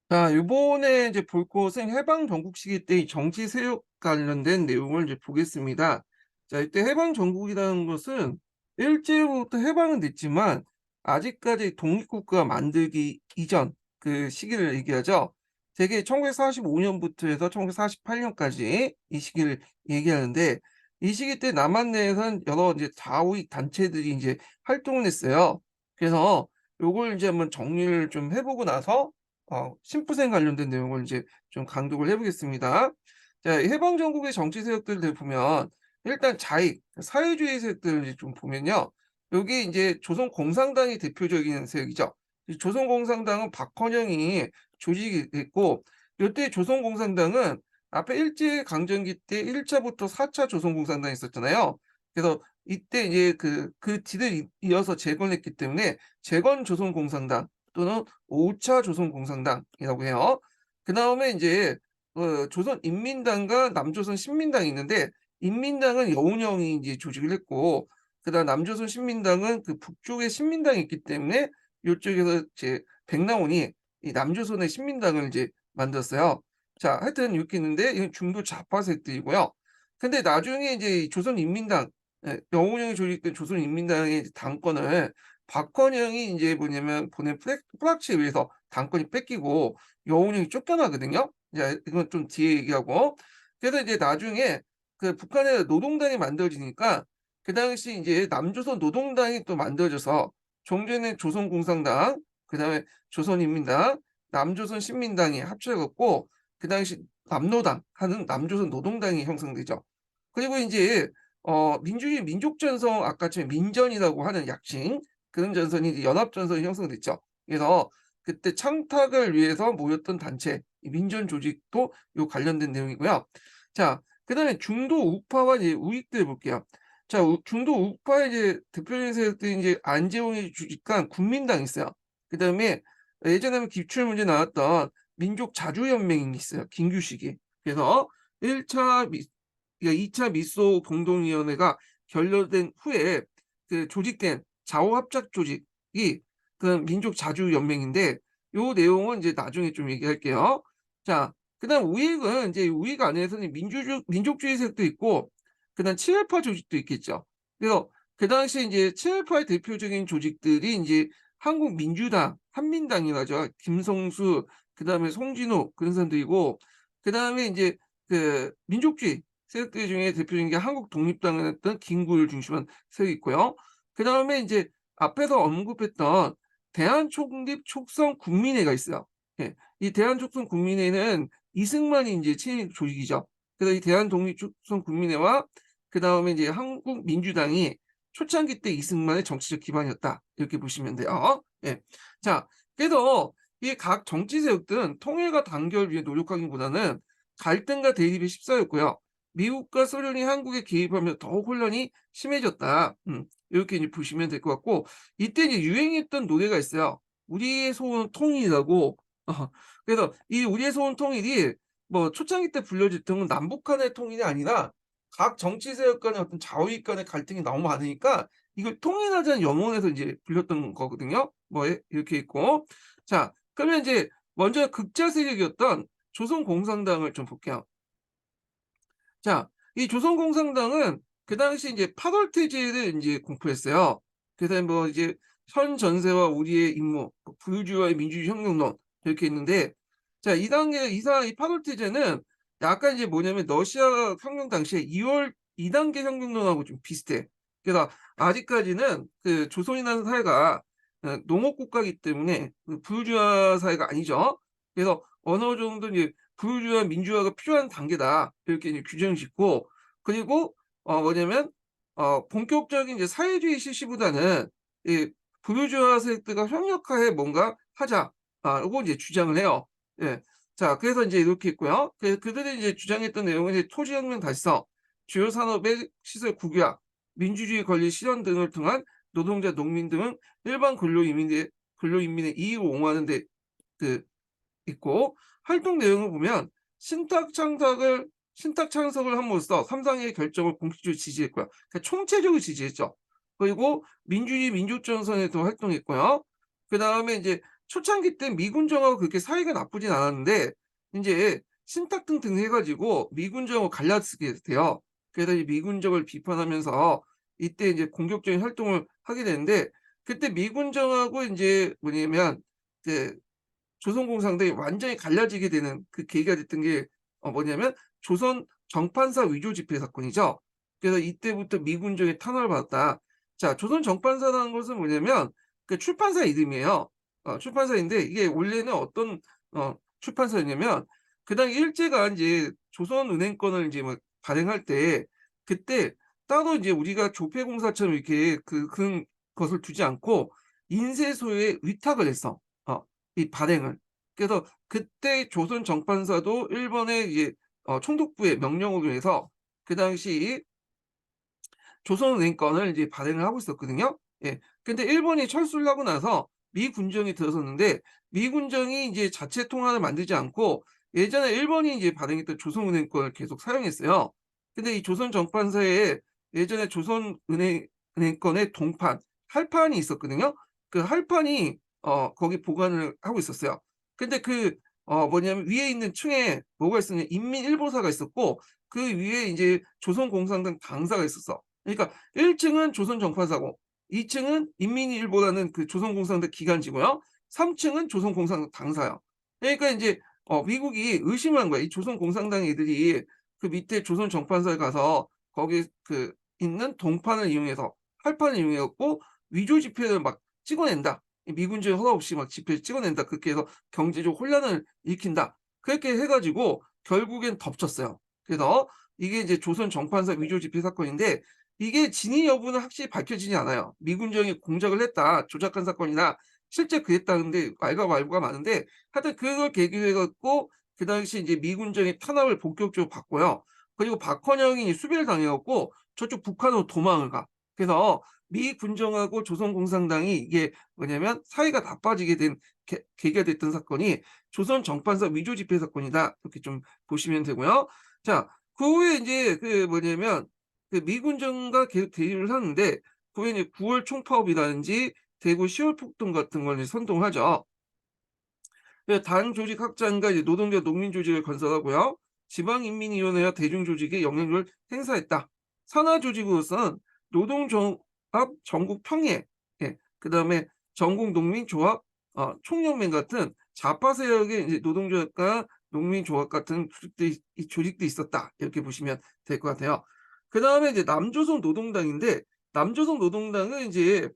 자, 이번에 이제 볼 것은 해방 전국 시기 때 이 정치 세력 관련된 내용을 이제 보겠습니다. 자, 이때 해방 전국이라는 것은 일제로부터 해방은 됐지만 아직까지 독립국가 만들기 이전 그 시기를 얘기하죠. 대개 1945년부터 해서 1948년까지 이 시기를 얘기하는데 이 시기 때 남한 내에서는 여러 이제 좌우익 단체들이 이제 활동을 했어요. 그래서 요걸 이제 한번 정리를 좀 해보고 나서 심부생 관련된 내용을 이제 좀 강독을 해 보겠습니다. 자, 해방 전국의 정치 세력들을 보면 일단 좌익, 사회주의 세력들을 이제 좀 보면요. 여기 이제 조선 공산당이 대표적인 세력이죠. 이 조선 공산당은 박헌영이 조직이 됐고 요때 조선 공산당은 앞에 일제 강점기 때 1 차부터 4차 조선 공산당이 있었잖아요. 그래서 이때 이제 그 뒤를 이어서 재건했기 때문에 재건 조선 공산당 또는 5차 조선공산당이라고 해요. 그다음에 인제 조선인민당과 남조선 신민당이 있는데 인민당은 여운형이 인제 조직을 했고 그다음 남조선 신민당은 그 북쪽에 신민당이 있기 때문에 요쪽에서 이제 백나온이 이 남조선의 신민당을 이제 만들었어요. 자, 하여튼 이렇게 있는데 이건 중도 좌파 세력들이고요. 근데 나중에 이제 이 조선인민당 여운형이 조직된 조선인민당의 이제 당권을 박헌영이 인제 뭐냐면 보낸 프락치에 의해서 당권이 뺏기고 여운형이 쫓겨나거든요. 이제 이건 좀 뒤에 얘기하고. 그래서 이제 나중에 그 북한에 노동당이 만들어지니까 그 당시 인제 남조선 노동당이 또 만들어져서 종전에 조선공산당, 그다음에 조선인민당, 남조선 신민당이 합쳐져 갖고 그 당시 남노당 하는 남조선 노동당이 형성되죠. 그리고 인제 민주주의 민족전성 아까처럼 민전이라고 하는 약칭 그런 전선이 이제 연합전선이 형성됐죠. 그래서 그때 청탁을 위해서 모였던 단체 이 민전 조직도 요 관련된 내용이고요. 자, 그다음에 중도 우파와 이제 우익들 볼게요. 자, 중도 우파의 이제 대표적인 세력들이 이제 안재홍이 주직한 국민당이 있어요. 그다음에 예전에 하면 기출 문제 나왔던 민족 자주연맹이 있어요, 김규식이. 그래서 1차 그러니까 2차 미소 공동위원회가 결렬된 후에 그 조직된 좌우합작 조직이 그 민족 자주 연맹인데 요 내용은 이제 나중에 좀 얘기할게요. 자, 그다음 우익은 인제 우익 안에서는 민족주의 세력도 있고 그다음 친일파 조직도 있겠죠. 그래서 그 당시에 인제 친일파의 대표적인 조직들이 인제 한국민주당, 한민당이라고 하죠. 김성수 그다음에 송진호 그런 사람들이고 그다음에 인제 민족주의 세력들 중에 대표적인 게 한국 독립당을 했던 김구를 중심한 세력이 있고요. 그다음에 인제 앞에서 언급했던 대한독립 촉선 국민회가 있어요. 예. 이 대한촉선 국민회는 이승만이 인제 친일 조직이죠. 그래서 이 대한독립 촉선 국민회와 그다음에 이제 한국민주당이 초창기 때 이승만의 정치적 기반이었다. 이렇게 보시면 돼요. 예. 자, 그래서 이 각 정치 세력들은 통일과 단결을 위해 노력하기보다는 갈등과 대립에 휩싸였고요. 미국과 소련이 한국에 개입하면서 더욱 혼란이 심해졌다. 이렇게 이제 보시면 될 것 같고 이때 이제 유행했던 노래가 있어요. 우리의 소원 통일이라고. 어 그래서 이 우리의 소원 통일이 뭐 초창기 때 불려졌던 건 남북 간의 통일이 아니라 각 정치 세력 간의 어떤 좌우익 간의 갈등이 너무 많으니까 이걸 통일하자는 염원에서 이제 불렸던 거거든요. 뭐 이렇게 있고. 자, 그러면 인제 먼저 극자 세력이었던 조선공산당을 좀 볼게요. 자, 이 조선공산당은 그 당시 인제 8월 태제를 인제 공포했어요. 그래서 뭐 이제 현 전세와 우리의 임무, 뭐 부유주의와의 민주주의 혁명론 이렇게 있는데 자, 이 단계 이 8월 태제는 약간 이제 뭐냐면 러시아 혁명 당시에 2월 2 단계 혁명론하고 좀 비슷해. 그래서 아직까지는 그 조선이라는 사회가 농업 국가이기 때문에 그 부유주의 사회가 아니죠. 그래서 어느 정도 이제 부유주의와 민주화가 필요한 단계다. 이렇게 이제 규정을 짓고 그리고 뭐냐면 본격적인 이제 사회주의 실시보다는 이 부유주의와 세력들과 협력하에 뭔가 하자. 요거 이제 주장을 해요. 예. 자, 그래서 인제 이렇게 있고요. 그들이 이제 주장했던 내용은 이제 토지혁명 달성, 주요 산업의 시설 국유화, 민주주의 권리 실현 등을 통한 노동자, 농민 등은 일반 근로인민의 이익을 옹호하는 데 그 있고 활동 내용을 보면 신탁 창석을 함으로써 삼상의 결정을 공식적으로 지지했고요. 그러니까 총체적으로 지지했죠. 그리고 민주주의 민족전선에도 활동했고요. 그다음에 인제 초창기 때 미군정하고 그렇게 사이가 나쁘진 않았는데 인제 신탁등등 해 가지고 미군정하고 갈라지게 돼요. 그래서 이 미군정을 비판하면서 이때 이제 공격적인 활동을 하게 되는데, 그때 미군정하고 인제 뭐냐면 그 조선공산당이 완전히 갈라지게 되는 그 계기가 됐던 게 뭐냐면 조선 정판사 위조 집회 사건이죠. 그래서 이때부터 미군정에 탄압을 받았다. 자, 조선 정판사라는 것은 뭐냐면 그 출판사 이름이에요. 출판사인데 이게 원래는 어떤 출판사였냐면, 그 당시 일제가 인제 조선은행권을 인제 뭐 발행할 때 그때 따로 인제 우리가 조폐공사처럼 이렇게 그런 것을 두지 않고 인쇄소에 위탁을 했어. 이 발행을. 그래서 그때 조선 정판사도 일본의 이제 총독부의 명령으로 해서 그 당시 조선은행권을 이제 발행을 하고 있었거든요. 예. 근데 일본이 철수를 하고 나서 미 군정이 들어섰는데, 미 군정이 이제 자체 통화를 만들지 않고 예전에 일본이 이제 발행했던 조선은행권을 계속 사용했어요. 근데 이 조선 정판사에 예전에 은행권의 동판, 할판이 있었거든요. 그 할판이 거기 보관을 하고 있었어요. 근데 뭐냐면 위에 있는 층에 뭐가 있었냐, 인민일보사가 있었고 그 위에 이제 조선공산당 당사가 있었어. 그러니까 1 층은 조선 정판사고 2 층은 인민일보라는 그 조선공산당 기관지고요. 3 층은 조선공산당 당사예요. 그러니까 인제 미국이 의심한 거야. 이 조선공산당 애들이 그 밑에 조선 정판사에 가서 거기 있는 동판을 이용해서, 활판을 이용해 갖고 위조 지폐를 막 찍어낸다. 이 미군주의 허락 없이 막 지폐를 찍어낸다. 그렇게 해서 경제적 혼란을 일으킨다. 그렇게 해 가지고 결국엔 덮쳤어요. 그래서 이게 이제 조선 정판사 위조 지폐 사건인데, 이게 진위 여부는 확실히 밝혀지지 않아요. 미군정이 공작을 했다, 조작한 사건이나 실제 그랬다는데 알과 말고가 많은데, 하여튼 그걸 계기로 해 갖고 그 당시 이제 미군정의 탄압을 본격적으로 받고요. 그리고 박헌영이 수배를 당해 갖고 저쪽 북한으로 도망을 가. 그래서 미 군정하고 조선공산당이 이게 뭐냐면 사이가 나빠지게 된 계기가 됐던 사건이 조선 정판사 위조 지폐 사건이다. 이렇게 좀 보시면 되고요. 자, 그 후에 인제 뭐냐면 미군정과 계속 대립을 하는데, 그 후에 이제 9월 총파업이라든지 대구 10월 폭동 같은 걸 이제 선동을 하죠. 당 조직 확장과 이제 노동자 농민 조직을 건설하고요. 지방인민위원회와 대중조직에 영향력을 행사했다. 산하 조직으로서는 노동조합 전국 평예, 예, 그다음에 전국농민조합 총연맹 같은 좌파 세력의 이제 노동조합과 농민조합 같은 조직도 있었다. 이렇게 보시면 될 것 같아요. 그다음에 이제 남조선 노동당인데, 남조선 노동당은 이제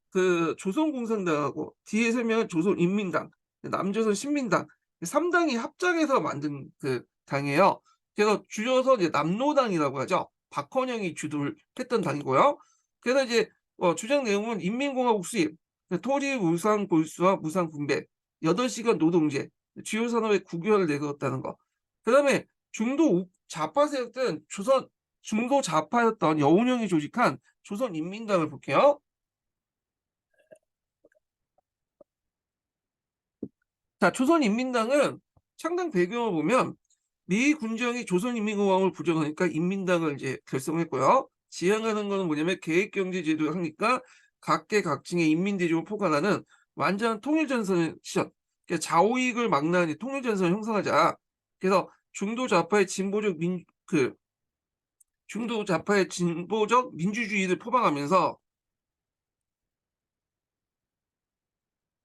그 조선공산당하고 뒤에 설명은 조선인민당, 남조선 신민당 3 당이 합작해서 만든 그 당이에요. 그래서 줄여서 이제 남노당이라고 하죠. 박헌영이 주도를 했던 당이고요. 그래서 이제 주장 내용은 인민공화국 수립, 토지 무상 골수와 무상 분배, 8시간 노동제, 주요 산업의 국유화를 내걸었다는 거. 그다음에 중도 좌파 세력들은 중도 좌파였던 여운형이 조직한 조선인민당을 볼게요. 자, 조선인민당은 창당 배경을 보면 미 군정이 조선인민공화국을 부정하니까 인민당을 이제 결성했고요. 지향하는 거는 뭐냐면 계획경제제도를 하니까 각계각층의 인민대중을 포괄하는 완전한 통일전선을 시전. 그러니까 좌우익을 망라하는 통일전선을 형성하자. 그래서 중도 좌파의 진보적 민주주의를 포방하면서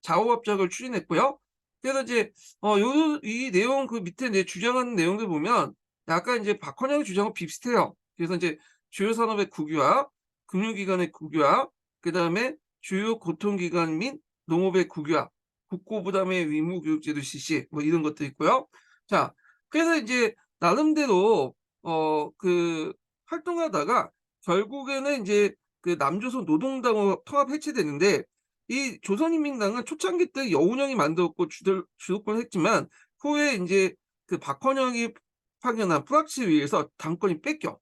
좌우합작을 추진했고요. 그래서 이제 요 이 내용 그 밑에 이제 주장하는 내용들 보면 약간 이제 박헌영의 주장과 비슷해요. 그래서 이제 주요 산업의 국유화, 금융기관의 국유화, 그다음에 주요 고통기관 및 농업의 국유화, 국고부담의 의무교육제도 실시, 뭐 이런 것도 있고요. 자, 그래서 이제 나름대로 활동하다가 결국에는 이제 그 남조선 노동당으로 통합 해체되는데, 이 조선인민당은 초창기 때 여운형이 만들었고 주도권을 했지만 후에 인제 그 박헌영이 파견한 프락치에 의해서 당권이 뺏겨.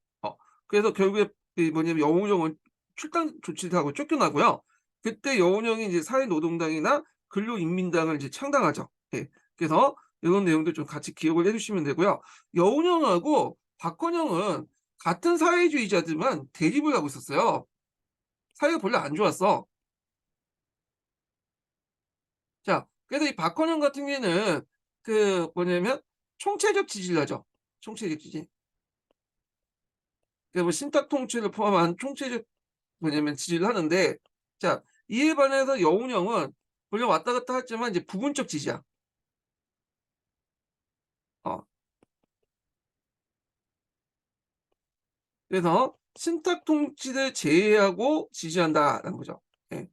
그래서 결국에 이 뭐냐면 여운형은 출당 조치를 하고 쫓겨나고요. 그때 여운형이 이제 사회노동당이나 근로인민당을 이제 창당하죠. 예. 그래서 요런 내용들 좀 같이 기억을 해 주시면 되고요. 여운형하고 박헌영은 같은 사회주의자지만 대립을 하고 있었어요. 사이가 별로 안 좋았어. 자, 그래서 이 박헌영 같은 경우에는 그 뭐냐면 총체적 지지를 하죠. 총체적 지지. 그뭐 신탁 통치를 포함한 총체적 뭐냐면 지지를 하는데, 자 이에 반해서 여운형은 물론 왔다 갔다 하지만 이제 부분적 지지야. 어 그래서 신탁 통치를 제외하고 지지한다라는 거죠. 예.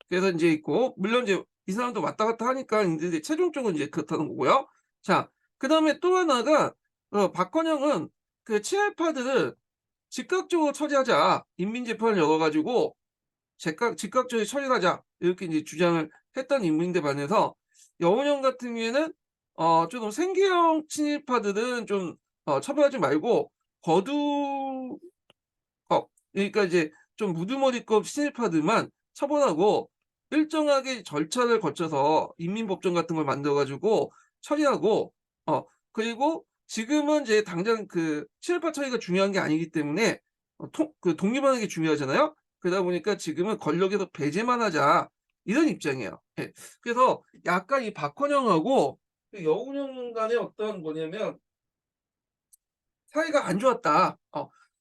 그래서 인제 있고, 물론 이제 이 사람도 왔다 갔다 하니까 인제 최종적으로 이제 그렇다는 거고요. 자 그다음에 또 하나가 박헌영은 그 친일파들을 즉각적으로 처리하자. 인민재판을 열어 가지고 즉각적으로 처리하자. 이렇게 이제 주장을 했던 인물인데 반해서 여운형 같은 경우에는 좀 생계형 친일파들은 좀 처벌하지 말고 거두 그러니까 이제 좀 우두머리급 친일파들만 처벌하고 일정하게 절차를 거쳐서 인민법정 같은 걸 만들어 가지고 처리하고, 그리고 지금은 이제 당장 그 친일파 처리가 중요한 게 아니기 때문에 통 그 독립하는 게 중요하잖아요. 그러다 보니까 지금은 권력에서 배제만 하자, 이런 입장이에요. 예. 그래서 약간 이 박헌영하고 그 여운형 간의 어떤 뭐냐면 사이가 안 좋았다.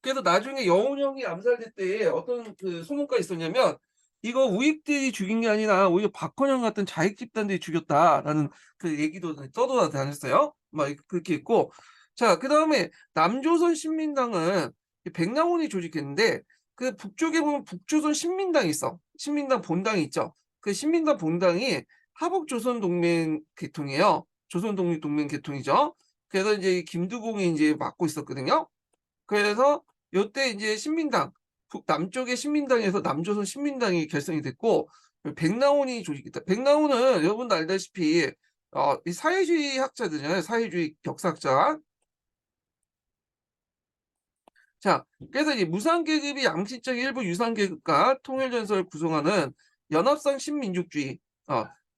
그래서 나중에 여운형이 암살될 때에 어떤 그 소문까지 있었냐면 "이거 우익들이 죽인 게 아니라 오히려 박헌영 같은 자익 집단들이 죽였다."라는 그 얘기도 떠돌아다녔어요. 막 그렇게 있고, 자 그다음에 남조선 신민당은 이 백남원이 조직했는데, 그 북쪽에 보면 북조선 신민당이 있어. 신민당 본당이 있죠. 그 신민당 본당이 하복조선동맹 계통이에요. 조선독립동맹 계통이죠. 그래서 인제 이 김두공이 인제 맡고 있었거든요. 그래서 요때 인제 신민당, 남쪽의 신민당에서 남조선 신민당이 결성이 됐고, 그 백나온이 조직됐다. 백나온은 여러분도 알다시피 이 사회주의 학자들이잖아요. 사회주의 역사학자. 자 그래서 이 무상계급이 양심적 일부 유상계급과 통일전선을 구성하는 연합성 신민족주의,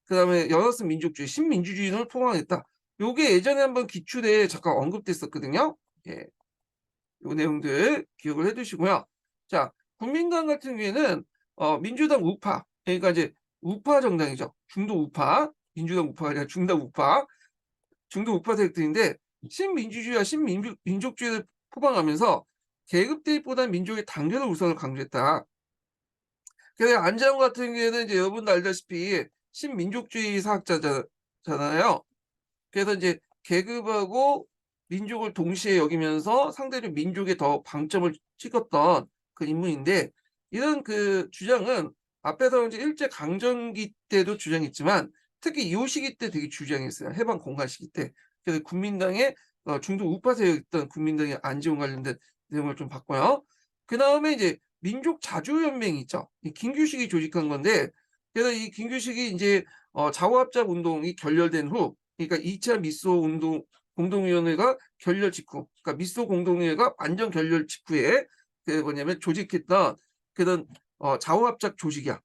그다음에 연합성 민족주의, 신민주주의를 포함했다. 요게 예전에 한번 기출에 잠깐 언급됐었거든요. 예. 요 내용들 기억을 해 두시고요. 자 국민당 같은 경우에는 민주당 우파, 그러니까 이제 우파 정당이죠. 중도 우파, 민주당 우파가 아니라 중당 우파, 중도 우파 세력들인데 신민주주의와 민족주의를 포방하면서 계급 대립보다는 민족의 단결을 우선을 강조했다. 그래서 안재홍 같은 경우에는 이제 여러분도 알다시피 신민족주의 사학자잖아요. 그래서 이제 계급하고 민족을 동시에 여기면서 상대적 민족에 더 방점을 찍었던 그 인물인데, 이런 그 주장은 앞에서 이제 일제 강점기 때도 주장했지만 특히 이 시기 때 되게 주장했어요. 해방 공간 시기 때. 그래서 국민당의 중도 우파 세력이었던 국민당의 안지홍 관련된 내용을 좀 봤고요. 그다음에 이제 민족 자주연맹이 있죠. 이 김규식이 조직한 건데, 그래서 이 김규식이 인제 자우합작 운동이 결렬된 후, 그러니까 2차 미소 운동 공동위원회가 결렬 직후, 그러니까 미소 공동회의가 완전 결렬 직후에 그 뭐냐면 조직했던 그런 자우합작 조직이야.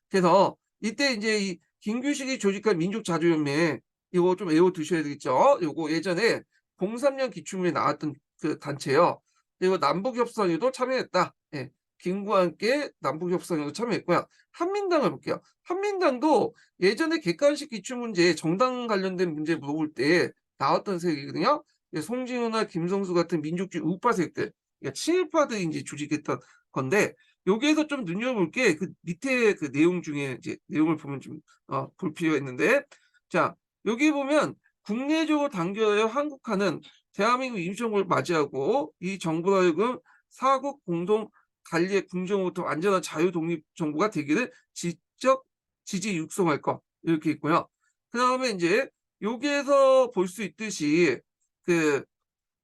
그래서 이때 인제 이 김규식이 조직한 민족자주연맹, 이거 좀 외워 두셔야 되겠죠. 요거 예전에 03년 기출문에 나왔던 그 단체예요. 그리고 남북협상에도 참여했다. 예. 김구와 함께 남북협상에도 참여했고요. 한민당을 볼게요. 한민당도 예전에 객관식 기출문제, 정당 관련된 문제 물어볼 때 나왔던 세력이거든요. 예, 송진우나 김성수 같은 민족주의 우파 세력들, 그러니까 친일파들이 인제 조직했던 건데, 여기에서 좀 눈여겨볼 게 그 밑에 그 내용 중에 이제 내용을 보면 좀 볼 필요가 있는데, 자 여기 보면 국내적으로 당겨야 한국화는 대한민국 임시정부를 맞이하고 이 정부로 하여금 사국 공동 관리의 궁정으로부터 완전한 자유 독립 정부가 되기를 지적 지지 육성할 것, 이렇게 있고요. 그다음에 인제 여기에서 볼 수 있듯이 그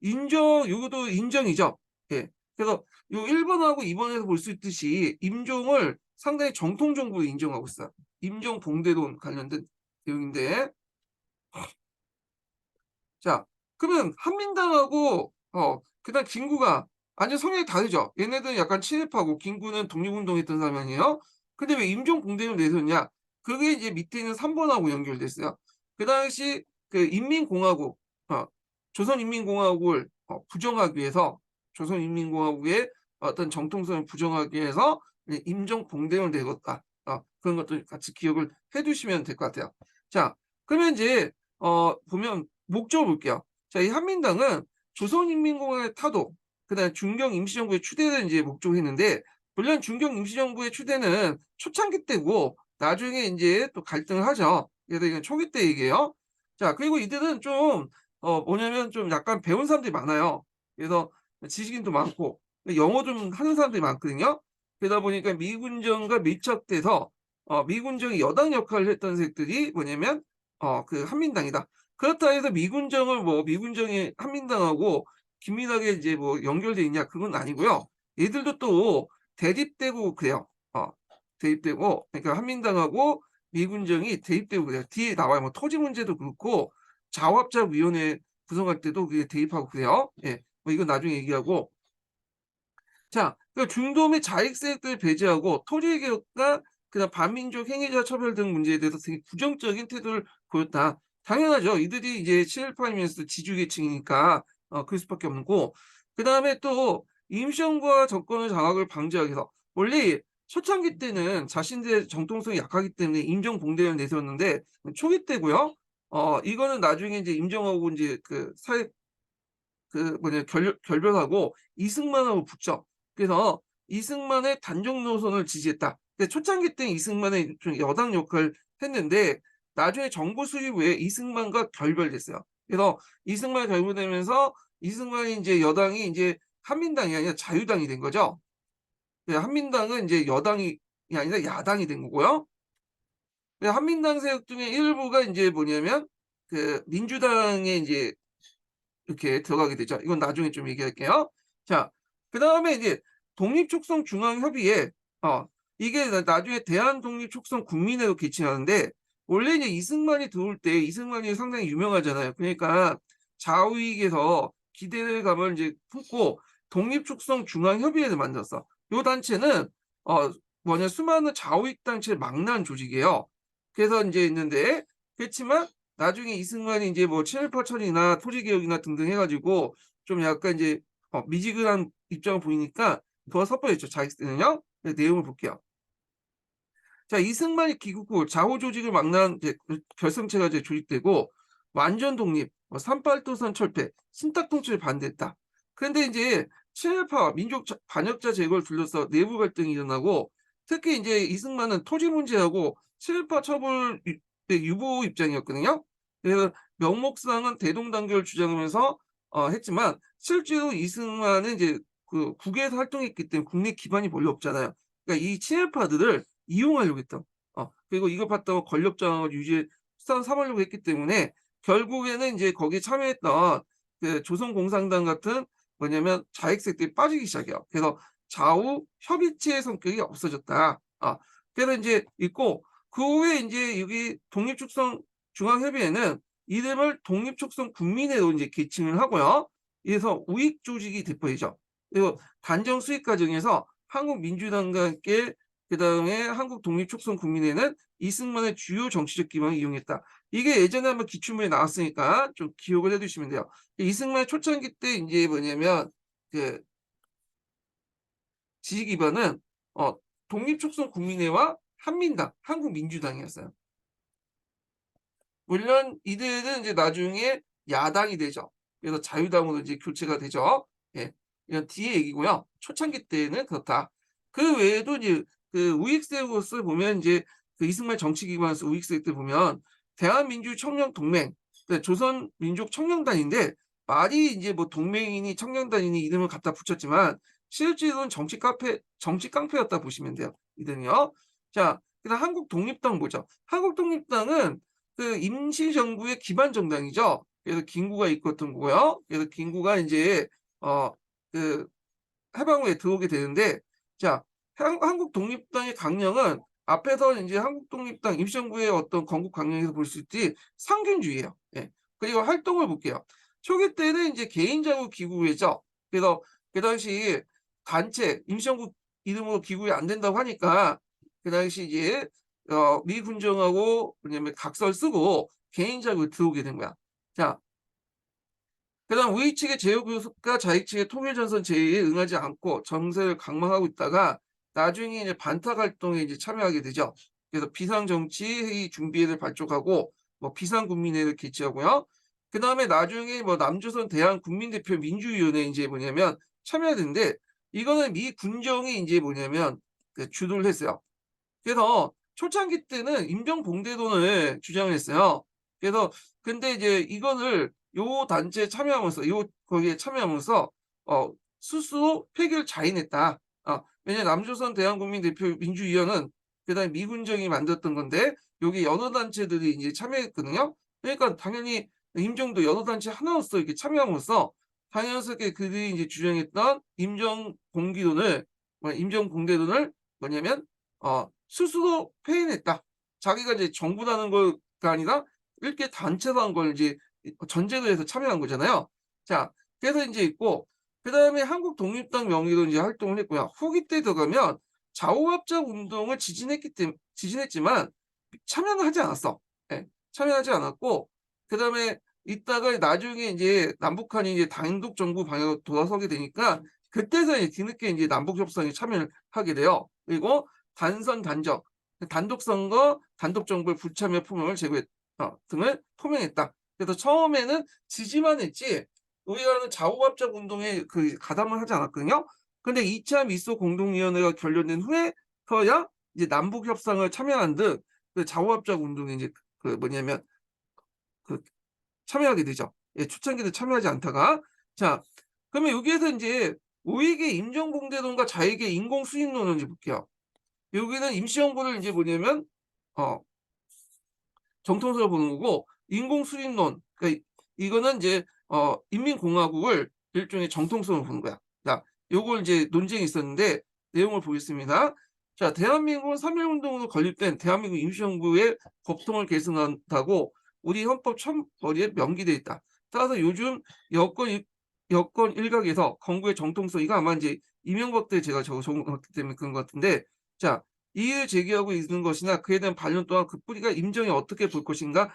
요것도 인정이죠. 예. 그래서 요 1 번하고 2 번에서 볼 수 있듯이 임종을 상당히 정통 정부로 인정하고 있어요. 임종 봉대론 관련된 내용인데, 자 그러면 한민당하고 그다음 김구가 완전 성향이 다르죠. 얘네들은 약간 친일파고 김구는 독립운동했던 사람 아니에요. 근데 왜 임종봉대를 내세웠냐? 그게 이제 밑에 있는 3 번하고 연결됐어요. 그 당시 그 인민공화국, 조선인민공화국을 부정하기 위해서, 조선인민공화국의 어떤 정통성을 부정하기 위해서 임종봉대를 내걸었다. 그런 것도 같이 기억을 해 두시면 될 것 같아요. 자 그러면 이제 보면 목적을 볼게요. 자, 이 한민당은 조선인민공화국의 타도, 그다음에 중경 임시정부의 추대를 이제 목적으로 했는데, 물론 중경 임시정부의 추대는 초창기 때고 나중에 인제 또 갈등을 하죠. 그래서 이건 초기 때 얘기예요. 자, 그리고 이들은 좀 뭐냐면 좀 약간 배운 사람들이 많아요. 그래서 지식인도 많고 영어 좀 하는 사람들이 많거든요. 그러다 보니까 미군정과 밀착돼서 미군정이 여당 역할을 했던 색들이 뭐냐면 그 한민당이다. 그렇다 해서 미군정을 뭐 미군정이 한민당하고 긴밀하게 이제 뭐 연결돼 있냐, 그건 아니고요. 얘들도 또 대립되고 그래요. 어 대립되고, 그러니까 한민당하고 미군정이 대립되고 그래요. 뒤에 나와요. 뭐 토지 문제도 그렇고 자화합작위원회 구성할 때도 그게 대립하고 그래요. 예. 뭐 이건 나중에 얘기하고. 자, 그 중도 및 자익 세력들을 배제하고 토지 개혁과 그다음 반민족 행위자 처벌 등 문제에 대해서 되게 부정적인 태도를 보였다. 당연하죠. 이들이 이제 친일파이면서 지주계층이니까 그럴 수밖에 없는 고, 그다음에 또 임시정부와 정권의 장악을 방지하기 위해서 원래 초창기 때는 자신들의 정통성이 약하기 때문에 임정봉대를 내세웠는데 초기 때고요. 이거는 나중에 이제 임정하고 이제 그 사회 그 뭐냐 결별하고 이승만하고 붙죠. 그래서 이승만의 단종 노선을 지지했다. 근데 초창기 때 이승만의 좀 여당 역할을 했는데 나중에 정부 수립 후에 이승만과 결별됐어요. 그래서 이승만 결별되면서 이승만이 인제 여당이 인제 한민당이 아니라 자유당이 된 거죠. 네, 한민당은 인제 여당이 아니라 야당이 된 거고요. 네, 한민당 세력 중에 일부가 인제 뭐냐면 그 민주당에 인제 이렇게 들어가게 되죠. 이건 나중에 좀 얘기할게요. 자, 그다음에 이제 독립촉성중앙협의회, 어 이게 나중에 대한독립촉성국민회로 개칭하는데, 원래 이제 이승만이 들어올 때 이승만이 상당히 유명하잖아요. 그러니까 좌우익에서 기대감을 이제 품고 독립촉성중앙협의회를 만들었어. 요 단체는 어 수많은 좌우익 단체를 망라한 조직이에요. 그래서 인제 있는데, 그렇지만 나중에 이승만이 인제 뭐 친일파 처리나 토지 개혁이나 등등 해 가지고 좀 약간 이제 미지근한 입장을 보이니까 더 섣불렸죠, 자익세는요. 네, 내용을 볼게요. 자, 이승만이 귀국 후 좌우 조직을 망라한 이제 결성체가 이제 조직되고 완전 독립, 삼팔도선 철폐, 신탁 통치를 반대했다. 그런데 인제 친일파와 민족 반역자 제거를 둘러싸 내부 갈등이 일어나고, 특히 인제 이승만은 토지 문제하고 친일파 처벌 유보 입장이었거든요. 그래서 명목상은 대동단결을 주장하면서 했지만 실제로 이승만은 이제 그 국외에서 활동했기 때문에 국내 기반이 별로 없잖아요. 그러니까 이 친일파들을 이용하려고 했던, 그리고 이걸 바탕으로 권력 저항을 삼으려고 했기 때문에 결국에는 인제 거기에 참여했던 그 조선공산당 같은 자익세력들이 빠지기 시작해요. 그래서 좌우 협의체의 성격이 없어졌다. 그래서 인제 있고, 그 후에 인제 여기 독립축성중앙협의회는 이름을 독립축성국민회로 인제 개칭을 하고요. 이래서 우익 조직이 돼 버리죠. 그리고 단정 수립 과정에서 한국민주당과 함께 그다음에 한국독립촉성국민회는 이승만의 주요 정치적 기반을 이용했다. 이게 예전에 한번 기출문에 나왔으니까 좀 기억을 해 두시면 돼요. 이승만의 초창기 때 인제 그 지지 기반은 어 독립촉성국민회와 한민당, 한국민주당이었어요. 물론 이들은 이제 나중에 야당이 되죠. 그래서 자유당으로 이제 교체가 되죠. 예. 이건 뒤의 얘기고요. 초창기 때는 그렇다. 그 외에도 이제 그 우익 세력으로서 보면 이제 그 이승만 정치 기반에서 우익 세력들 보면 대한민주청년동맹, 그 조선민족청년단인데 말이 이제 뭐 동맹이니 청년단이니 이름을 갖다 붙였지만 실제로는 정치 깡패였다 보시면 돼요, 이들은요. 자, 그다음 한국독립당 보죠. 한국독립당은 그 임시정부의 기반 정당이죠. 그래서 김구가 이끌었던 거고요. 그래서 김구가 인제 어 그 해방 후에 들어오게 되는데, 자, 한국독립당의 강령은 앞에서 인제 한국독립당 임시정부의 어떤 건국 강령에서 볼 수 있듯이 상균주의예요. 예. 그리고 활동을 볼게요. 초기 때는 인제 개인자구 기구회죠. 그래서 그 당시 단체 임시정부 이름으로 기구가 안 된다고 하니까 그 당시 이제 미 군정하고 왜냐면 각서를 쓰고 개인적으로 들어오게 된 거야. 자, 그다음 우익 측의 제휴 교섭과 자익 측의 통일 전선 제의에 응하지 않고 정세를 강망하고 있다가 나중에 이제 반탁 활동에 이제 참여하게 되죠. 그래서 비상 정치 회의 준비회를 발족하고 뭐 비상국민회를 개최하고요. 그다음에 나중에 뭐 남조선 대한국민대표 민주위원회 인제 뭐냐면 참여하는데 이거는 미 군정이 인제 뭐냐면 그 주도를 했어요. 그래서 초창기 때는 임정봉대론을 주장을 했어요. 그래서 근데 이제 이거를 요 단체에 참여하면서 거기에 참여하면서 어 스스로 폐기를 자인했다. 왜냐면 남조선 대한국민대표 민주위원회는 그다음에 미군정이 만들었던 건데 여기 여러 단체들이 이제 참여했거든요. 그러니까 당연히 임정도 여러 단체 하나로서 이렇게 참여함으로써 자연스럽게 그들이 이제 주장했던 임정봉대론을 뭐냐면 스스로 폐인했다. 자기가 이제 정부라는 거가 아니라 이렇게 단체라는 걸 이제 전제로 해서 참여한 거잖아요. 자, 그래서 인제 있고 그다음에 한국독립당 명의로 이제 활동을 했고요. 후기 때 들어가면 좌우합작 운동을 지진했지만 참여는 하지 않았어. 예. 참여하지 않았고 그다음에 있다가 나중에 인제 남북한이 이제 단독 정부 방향으로 돌아서게 되니까 그때서야 이제 뒤늦게 인제 남북 협상에 참여를 하게 돼요. 그리고 단선 단적, 단독 선거, 단독 정부의 불참여 표명을 등을 표명했다. 그래서 처음에는 지지만 했지 우리가 아는 좌우합작 운동에 그 가담을 하지 않았거든요. 근데 2차 미소 공동위원회가 결렬된 후에서야 이제 남북 협상을 참여한 등 그 좌우합작 운동에 이제 그 뭐냐면 그 참여하게 되죠. 예, 초창기는 참여하지 않다가. 자, 그러면 여기에서 인제 우익의 임정봉대론과 좌익의 인공수익론을 이제 볼게요. 여기는 임시정부를 인제 뭐냐면 어 정통성을 보는 거고 인공수립론 그러니까 이거는 인제 인민공화국을 일종의 정통성을 보는 거야. 자, 요걸 이제 논쟁이 있었는데 내용을 보겠습니다. 자, 대한민국은 3.1 운동으로 건립된 대한민국 임시정부의 법통을 계승한다고 우리 헌법 첨벌위에 명기돼 있다. 따라서 요즘 여권 일 여권 일각에서 건국의 정통성 이거 아마 인제 이명박 때 제가 저거 적었기 때문에 그런 것 같은데 자, 이의를 제기하고 있는 것이나 그에 대한 반론 또한 그 뿌리가 임정이 어떻게 볼 것인가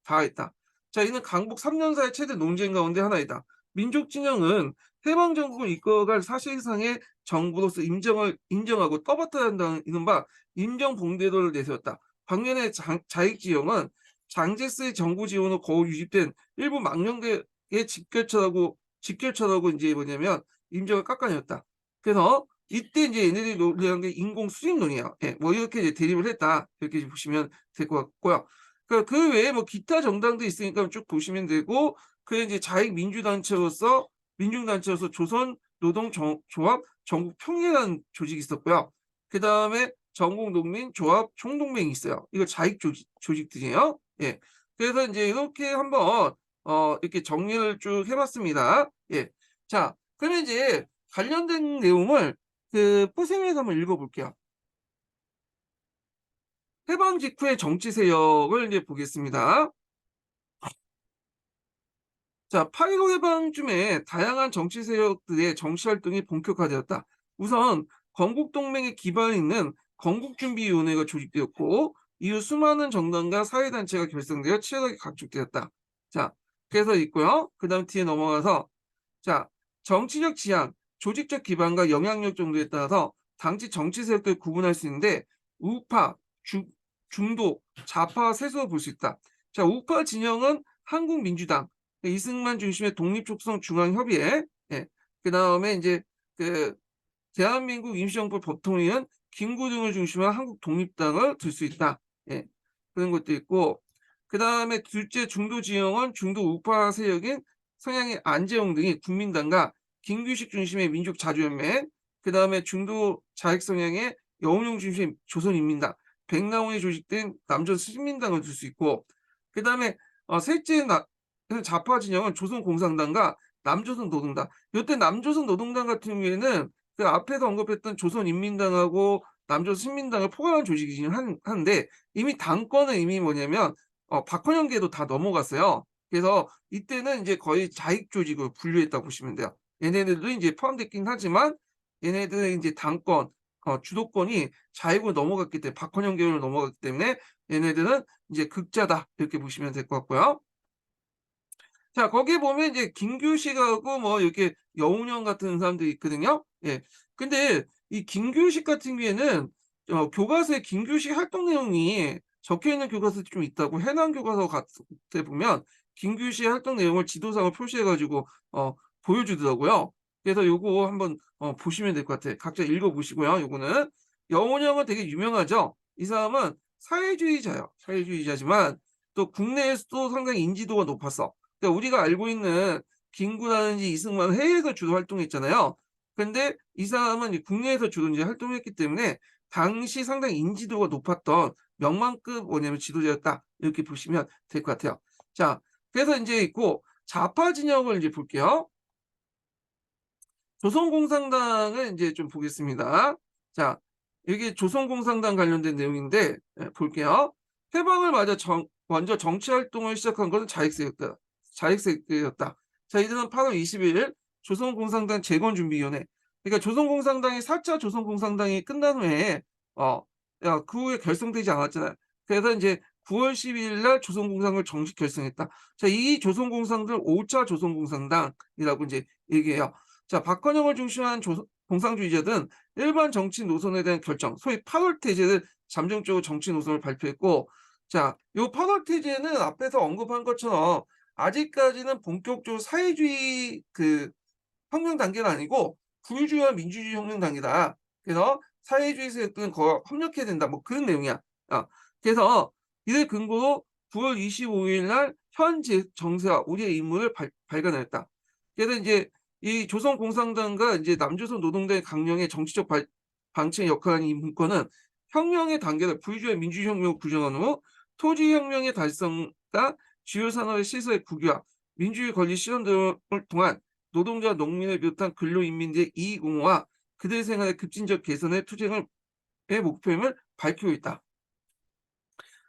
다했다. 자, 이는 강북 3년사의 최대 논쟁 가운데 하나이다. 민족 진영은 해방 정국을 이끌어갈 사실상의 정부로서 인정하고 떠받들어야 한다는 이른바 임정봉대론을 내세웠다. 반면에 자익 지형은 장제스의 정부 지원으로 거의 유지된 일부 망령계의 집결처라고 인제 뭐냐면 임정을 깎아내렸다. 그래서 이때 인제 얘네들이 논리한 게 인공 수익론이에요. 예. 뭐 이렇게 이제 대립을 했다. 이렇게 이제 보시면 될 것 같고요. 그 외에 뭐 기타 정당도 있으니까 쭉 보시면 되고 그게 이제 자익 민중단체로서 조선 노동 조합 전국 평의라는 조직이 있었고요. 그다음에 전국농민조합 총동맹이 있어요. 이거 자익 조직들이에요. 예. 그래서 인제 이렇게 한번 이렇게 정리를 쭉 해 봤습니다. 예. 자, 그러면 이제 관련된 내용을 그 포생에서 한번 읽어 볼게요. 해방 직후의 정치 세력을 이제 보겠습니다. 자, 8.15 해방쯤에 다양한 정치 세력들의 정치 활동이 본격화되었다. 우선 건국동맹의 기반이 있는 건국준비위원회가 조직되었고 이후 수많은 정당과 사회단체가 결성되어 치열하게 각축되었다. 자, 그래서 있고요. 그다음 뒤에 넘어가서 자, 정치적 지향, 조직적 기반과 영향력 정도에 따라서 당시 정치 세력들을 구분할 수 있는데 우파, 중도, 좌파 세수로 볼 수 있다. 자, 우파 진영은 한국민주당, 이승만 중심의 독립촉성 중앙협의회, 예, 그다음에 인제 그 대한민국 임시정부 법통위원 김구 등을 중심으로 한국독립당을 들 수 있다. 예. 그런 것도 있고 그다음에 둘째 중도 진영은 중도 우파 세력인 성향의 안재홍 등이 국민당과 김규식 중심의 민족자주연맹 그다음에 중도 좌익 성향의 여운형 중심의 조선인민당, 백남원이 조직된 남조선신민당을 들 수 있고 그다음에 셋째 좌파 진영은 조선공산당과 남조선노동당. 요때 남조선노동당 같은 경우에는 그 앞에서 언급했던 조선인민당하고 남조선신민당을 포괄한 조직이긴 한데 이미 당권은 이미 뭐냐면 박헌영계도 다 넘어갔어요. 그래서 이때는 인제 거의 자익 조직으로 분류했다고 보시면 돼요. 얘네들도 인제 포함됐긴 하지만 얘네들의 인제 당권 주도권이 자익으로 넘어갔기 때문에 박헌영 계열로 넘어갔기 때문에 얘네들은 이제 극자다 이렇게 보시면 될 것 같고요. 자, 거기에 보면 이제 김규식하고 뭐 이렇게 여운형 같은 사람들이 있거든요. 예. 근데 이 김규식 같은 경우에는 교과서에 김규식 활동 내용이 적혀 있는 교과서도 좀 있다고 해당 교과서 같은 보면 김규시의 활동 내용을 지도상을 표시해 가지고 보여주더라고요. 그래서 요거 한번 보시면 될 것 같아요. 각자 읽어 보시고요. 요거는 여운형은 되게 유명하죠. 이 사람은 사회주의자예요. 사회주의자지만 또 국내에서도 상당히 인지도가 높았어. 그러니까 우리가 알고 있는 김구라든지 이승만은 해외에서 주로 활동했잖아요. 근데 이 사람은 이제 국내에서 주로 이제 활동했기 때문에 당시 상당히 인지도가 높았던 명망급 뭐냐면 지도자였다. 이렇게 보시면 될 것 같아요. 자, 그래서 인제 있고 좌파 진영을 이제 볼게요. 조선공산당을 인제 좀 보겠습니다. 자, 이게 조선공산당 관련된 내용인데 볼게요. 해방을 맞아 먼저 정치 활동을 시작한 것은 자익세대였다. 자, 이들은 8월 20일 조선공산당 재건준비위원회, 그러니까 조선공산당이 4차 조선공산당이 끝난 후에 어 그 후에 결성되지 않았잖아요. 그래서 인제 9월 12일 날 조선공산당을 정식 결성했다. 자, 이 조선공산당을 5차 조선공산당이라고 인제 얘기해요. 자, 박헌영을 중심한 공상주의자들은 일반 정치 노선에 대한 결정, 소위 8월 태제를 잠정적으로 정치 노선을 발표했고, 자, 요 8월 태제는 앞에서 언급한 것처럼 아직까지는 본격적으로 사회주의 혁명 단계는 아니고 구유주의와 민주주의 혁명 단계다. 그래서 사회주의 세력들은 협력해야 된다. 뭐 그런 내용이야. 그래서 이를 근거로 9월 25일 날 현 정세와 우리의 임무를 발견했다. 그래서 이제 이 조선공산당과 이제 남조선 노동당의 강령의 정치적 방치의 역할을 하는 이 문건은 혁명의 단계를 부유주의 민주주의 혁명으로 규정한 후 토지혁명의 달성과 주요 산업의 시설의 국유화, 민주주의 권리 실현 등을 통한 노동자, 농민을 비롯한 근로인민들의 이익 옹호와 그들의 생활의 급진적 개선에 투쟁을 의 목표임을 밝히고 있다.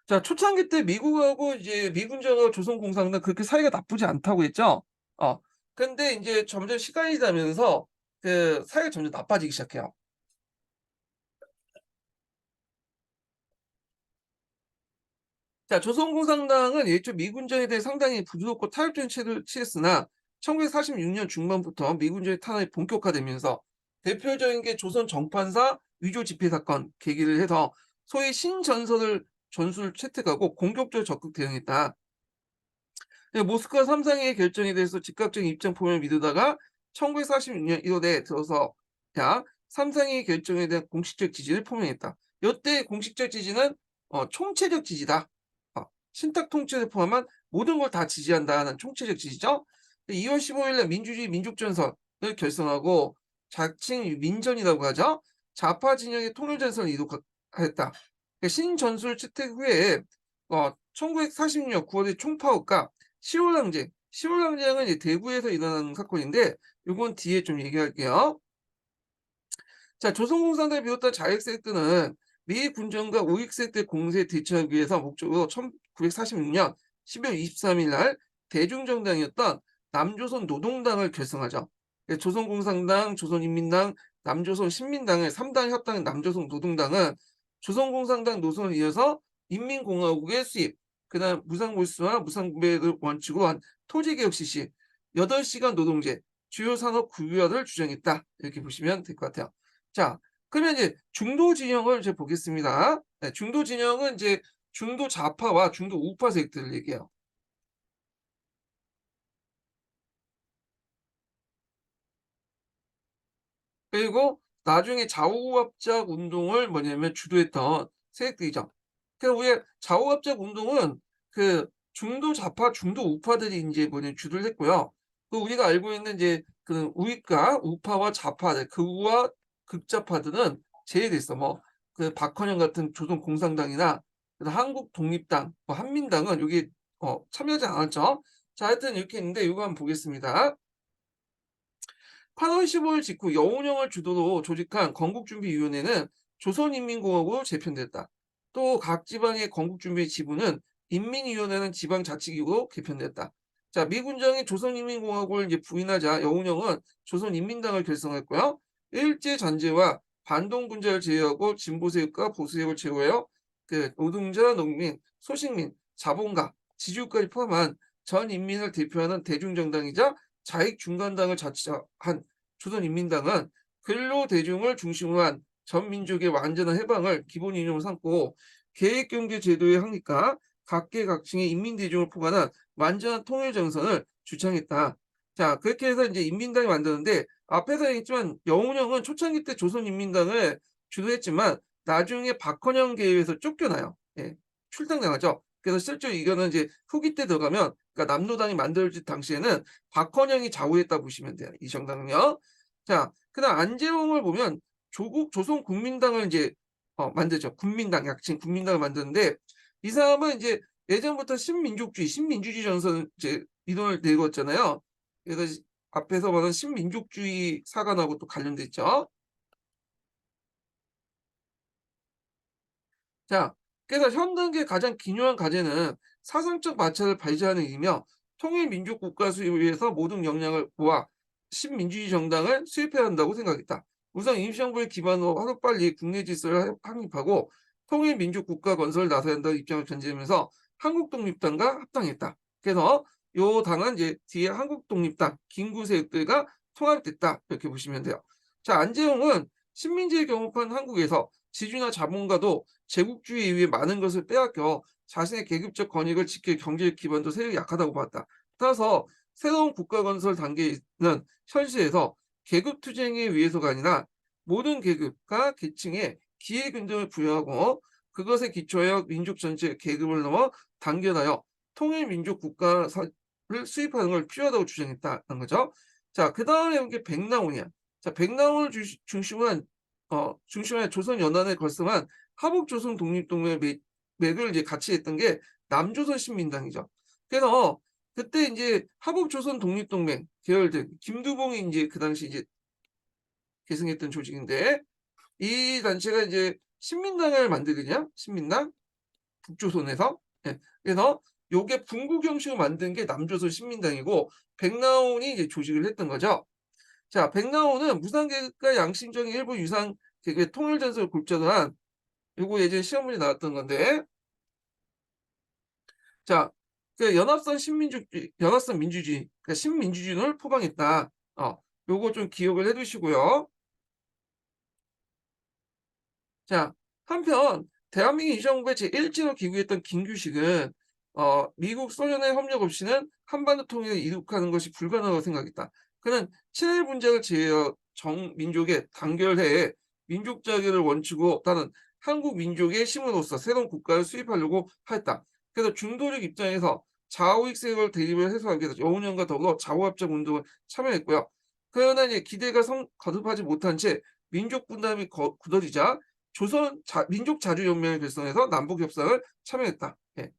자, 초창기 때 미국하고 이제 미군정하고 조선공산당 그렇게 사이가 나쁘지 않다고 했죠. 어. 근데 인제 점점 시간이 지나면서 사이가 점점 나빠지기 시작해요. 자, 조선공산당은 예초 미군정에 대해 상당히 부드럽고 타협적인 태도를 취했으나 1946년 중반부터 미군정의 탄압이 본격화되면서 대표적인 게 조선 정판사 위조 집회 사건 계기를 해서 소위 신전설을 전술 채택하고 공격적으로 적극 대응했다. 모스크바 3상의 결정에 대해서 즉각적인 입장 표명을 미루다가 1946년 1월에 들어서 야 3상의 결정에 대한 공식적 지지를 표명했다. 이때 공식적 지지는 총체적 지지다. 신탁 통치를 포함한 모든 걸 다 지지한다는 총체적 지지죠. 2월 15일 날 민주주의 민족전선을 결성하고 자칭 민전이라고 하죠. 좌파 진영의 통일전선을 이룩했다. 신전술 채택 후에 1946년 9월에 총파업과 10월 항쟁, 10월 항쟁은 이제 대구에서 일어난 사건인데 요건 뒤에 좀 얘기할게요. 자, 조선공산당을 비롯한 자익세력들은 미 군정과 우익세력들 공세에 대처하기 위해서 목적으로 1946년 12월 23일 날 대중정당이었던 남조선 노동당을 결성하죠. 조선공산당, 조선인민당, 남조선 신민당의 3당 협당 남조선 노동당은 조선공산당 노선을 이어서 인민공화국의 수입, 그다음 무상몰수와 무상분배를 원칙으로 한 토지개혁 실시, 8시간 노동제, 주요 산업 국유화를 주장했다. 이렇게 보시면 될 것 같아요. 자, 그러면 이제 중도 진영을 이제 보겠습니다. 네, 중도 진영은 이제 중도 좌파와 중도 우파 세력들을 얘기해요. 그리고 나중에 좌우합작 운동을 뭐냐면 주도했던 세력들이죠. 그러니까 우리가 좌우합작 운동은 중도 좌파, 중도 우파들이 인제 뭐냐면 주도를 했고요. 우리가 알고 있는 이제 우익과 우파와 좌파들, 극우와 극좌파들은 제외됐어. 뭐 박헌영 같은 조선공산당이나 한국독립당, 뭐 한민당은 여기에 참여하지 않았죠. 자, 하여튼 이렇게 있는데 요거 한번 보겠습니다. 8월 15일 직후 여운형을 주도로 조직한 건국준비위원회는 조선인민공화국으로 재편됐다. 또 각 지방의 건국준비 지부는 인민위원회는 지방자치기구로 개편됐다. 자, 미군정이 조선인민공화국을 이제 부인하자 여운형은 조선인민당을 결성했고요. 일제잔재와 반동군자를 제외하고 진보세력과 보수세력을 제외하여 노동자, 농민, 소식민, 자본가, 지주까지 포함한 전 인민을 대표하는 대중정당이자 자익중간당을 자처한 조선인민당은 근로대중을 중심으로 한 전 민족의 완전한 해방을 기본 이념으로 삼고 계획경제 제도의 항립과 각계각층의 인민대중을 포괄한 완전한 통일 정선을 주창했다. 자, 그렇게 해서 이제 인민당이 만드는데 앞에서 얘기했지만 영운형은 초창기 때 조선인민당을 주도했지만 나중에 박헌영 계획에서 쫓겨나요. 예, 출당당하죠. 그래서 실제로 이거는 이제 후기 때 들어가면 그러니까 남로당이 만들어질 당시에는 박헌영이 좌우했다 보시면 돼요. 이 정당은요. 자, 그다음 안재홍을 보면 조국 조선국민당을 이제 만들죠. 국민당 약칭 국민당을 만드는데 이 사람은 이제 예전부터 신민족주의, 신민주주의 전선을 이제 이론을 내걸었잖아요. 그래서 앞에서 말한 신민족주의 사관하고 또 관련돼 있죠. 자, 그래서 현 단계의 가장 기묘한 과제는 사상적 마찰을排除하는 일이며 통일 민족 국가 수립을 위해서 모든 역량을 모아 신민주주의 정당을 수립해야 한다고 생각했다. 우선 임시정부를 기반으로 하루빨리 국내 질서를 확립하고 통일 민족 국가 건설을 나서야 한다는 입장을 전제하면서 한국독립당과 합당했다. 그래서 요 당은 이제 뒤에 한국독립당, 김구세력들과 통합됐다. 이렇게 보시면 돼요. 자, 안재홍은 식민지를 경험한 한국에서 지주나 자본가도 제국주의 이후에 많은 것을 빼앗겨 자신의 계급적 권익을 지킬 경제적 기반도 세력이 약하다고 봤다. 따라서 새로운 국가 건설 단계에 있는 현실에서 계급 투쟁에 위해서가 아니라 모든 계급과 계층에 기회 균등을 부여하고 그것에 기초하여 민족 전체 계급을 넘어 단결하여 통일 민족 국가를 수립하는 걸 필요하다고 주장했다는 거죠. 자, 그 다음에 이게 백나온이야. 자, 백나온을 중심한 조선 연안에 걸성한 하북조선 독립동맹 맥을 이제 같이 했던 게 남조선 신민당이죠. 그래서 그때 이제 하북조선 독립동맹 계열들 김두봉이 이제 그 당시 이제 계승했던 조직인데 이 단체가 이제 신민당을 만들거든요. 신민당 북조선에서. 예. 그래서 요게 분국 형식으로 만든 게 남조선 신민당이고 백나온이 이제 조직을 했던 거죠. 자, 백나온은 무상계급과 양심적인 일부 유상 계급의 통일 전선을 골자로 한 요거 예전에 시험 문제 나왔던 건데 자, 그 연합선 민주주의, 그러니까 신민주주의를 포방했다. 요거 좀 기억을 해두시고요. 자, 한편 대한민국 임시정부의 제1지로 기구했던 김규식은 미국 소련의 협력 없이는 한반도 통일을 이룩하는 것이 불가능하다고 생각했다. 그는 친일 분쟁을 제외하여 정민족의 단결해 민족 자결을 원칙으로 없다는 한국 민족의 힘으로써 새로운 국가를 수립하려고 하였다. 그래서 중도적 입장에서 좌우익 세력을 대립을 해소하기 위해서 여운형과 더불어 좌우합작 운동을 참여했고요. 그러나 이제 기대가 거듭하지 못한 채 민족 분담이 굳어지자 민족자주연맹을 결성해서 남북협상을 참여했다. 예.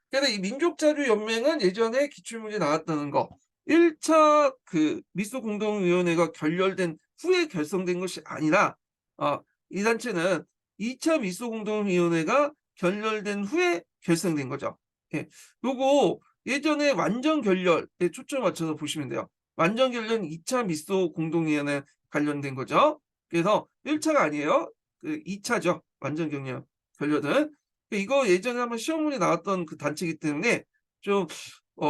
그래서 이 민족자주연맹은 예전에 기출문제 나왔다는 거. 1차 그 미소 공동위원회가 결렬된 후에 결성된 것이 아니라 이 단체는 2차 미소 공동위원회가 결렬된 후에 결성된 거죠. 예. 요거 예전에 완전 결렬에 초점을 맞춰서 보시면 돼요. 완전 결렬은 2차 미소 공동위원회 관련된 거죠. 그래서 1차가 아니에요. 그 2차죠. 완전 결렬은. 이거 예전에 한번 시험문에 나왔던 그 단체이기 때문에 좀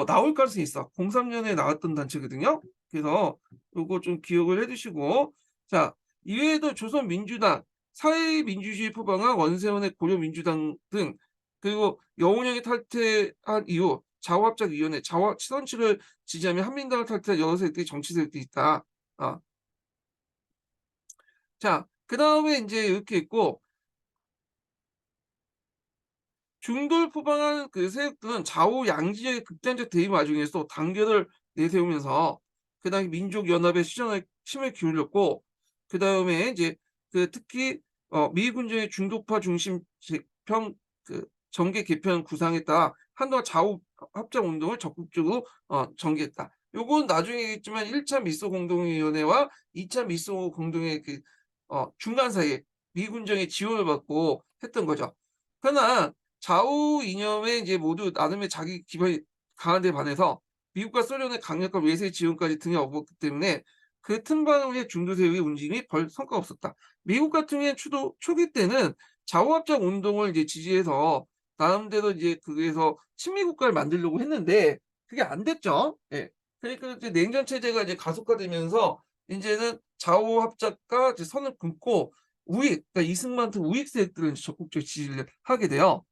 나올 가능성이 있어. 03년에 나왔던 단체거든요. 그래서 요거 좀 기억을 해두시고 자, 이외에도 조선민주당, 사회민주주의 포방한 원세훈의 고려민주당 등 그리고 여운형이 탈퇴한 이후 좌우합작위원회, 친원치를 지지하며 한민당을 탈퇴한 여러 세력들이 정치 세력들이 있다. 자, 그 다음에 이제 이렇게 있고 중도를 포방한 그 세력들은 좌우 양지의 극단적 대립 와중에서 단결을 내세우면서 그다음에 민족연합의 힘을 기울였고 그다음에 이제 그 특히 미군정의 중도파 중심 재편 그 정계 개편 구상에 따라 한동안 좌우 합작 운동을 적극적으로 전개했다. 요건 나중에 얘기했지만 1차 미소 공동위원회와 2차 미소 공동회 그 중간 사이에 미군정의 지원을 받고 했던 거죠. 그러나 좌우 이념에 이제 모두 나름의 자기 기반이 강한 데 반해서 미국과 소련의 강력한 외세 지원까지 등에 업었기 때문에 그 틈바늘 위에 중도 세력의 움직임이 별 성과가 없었다. 미국 같은 경우에 초기 때는 좌우합작 운동을 이제 지지해서 나름대로 이제 그에서 친미 국가를 만들려고 했는데 그게 안 됐죠. 예. 그러니까 이제 냉전 체제가 이제 가속화되면서 이제는 좌우합작과 이제 선을 긋고 우익, 그러니까 이승만한테 우익 세력들은 적극적으로 지지를 하게 돼요.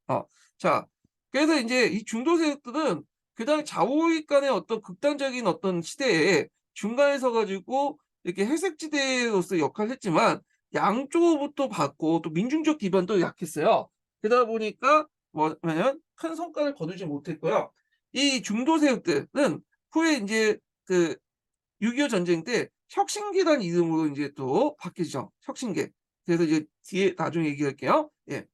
자, 그래서 이제 이 중도 세력들은 그다음에 좌우익 간의 어떤 극단적인 어떤 시대에 중간에 서 가지고 이렇게 회색지대로서 역할을 했지만 양쪽으로부터 받고 또 민중적 기반도 약했어요. 그러다 보니까 뭐냐면 큰 성과를 거두지 못했고요. 이 중도 세력들은 후에 인제 그 6.25 전쟁 때 혁신계라는 이름으로 인제 또 바뀌죠. 혁신계. 그래서 이제 뒤에 나중에 얘기할게요. 예.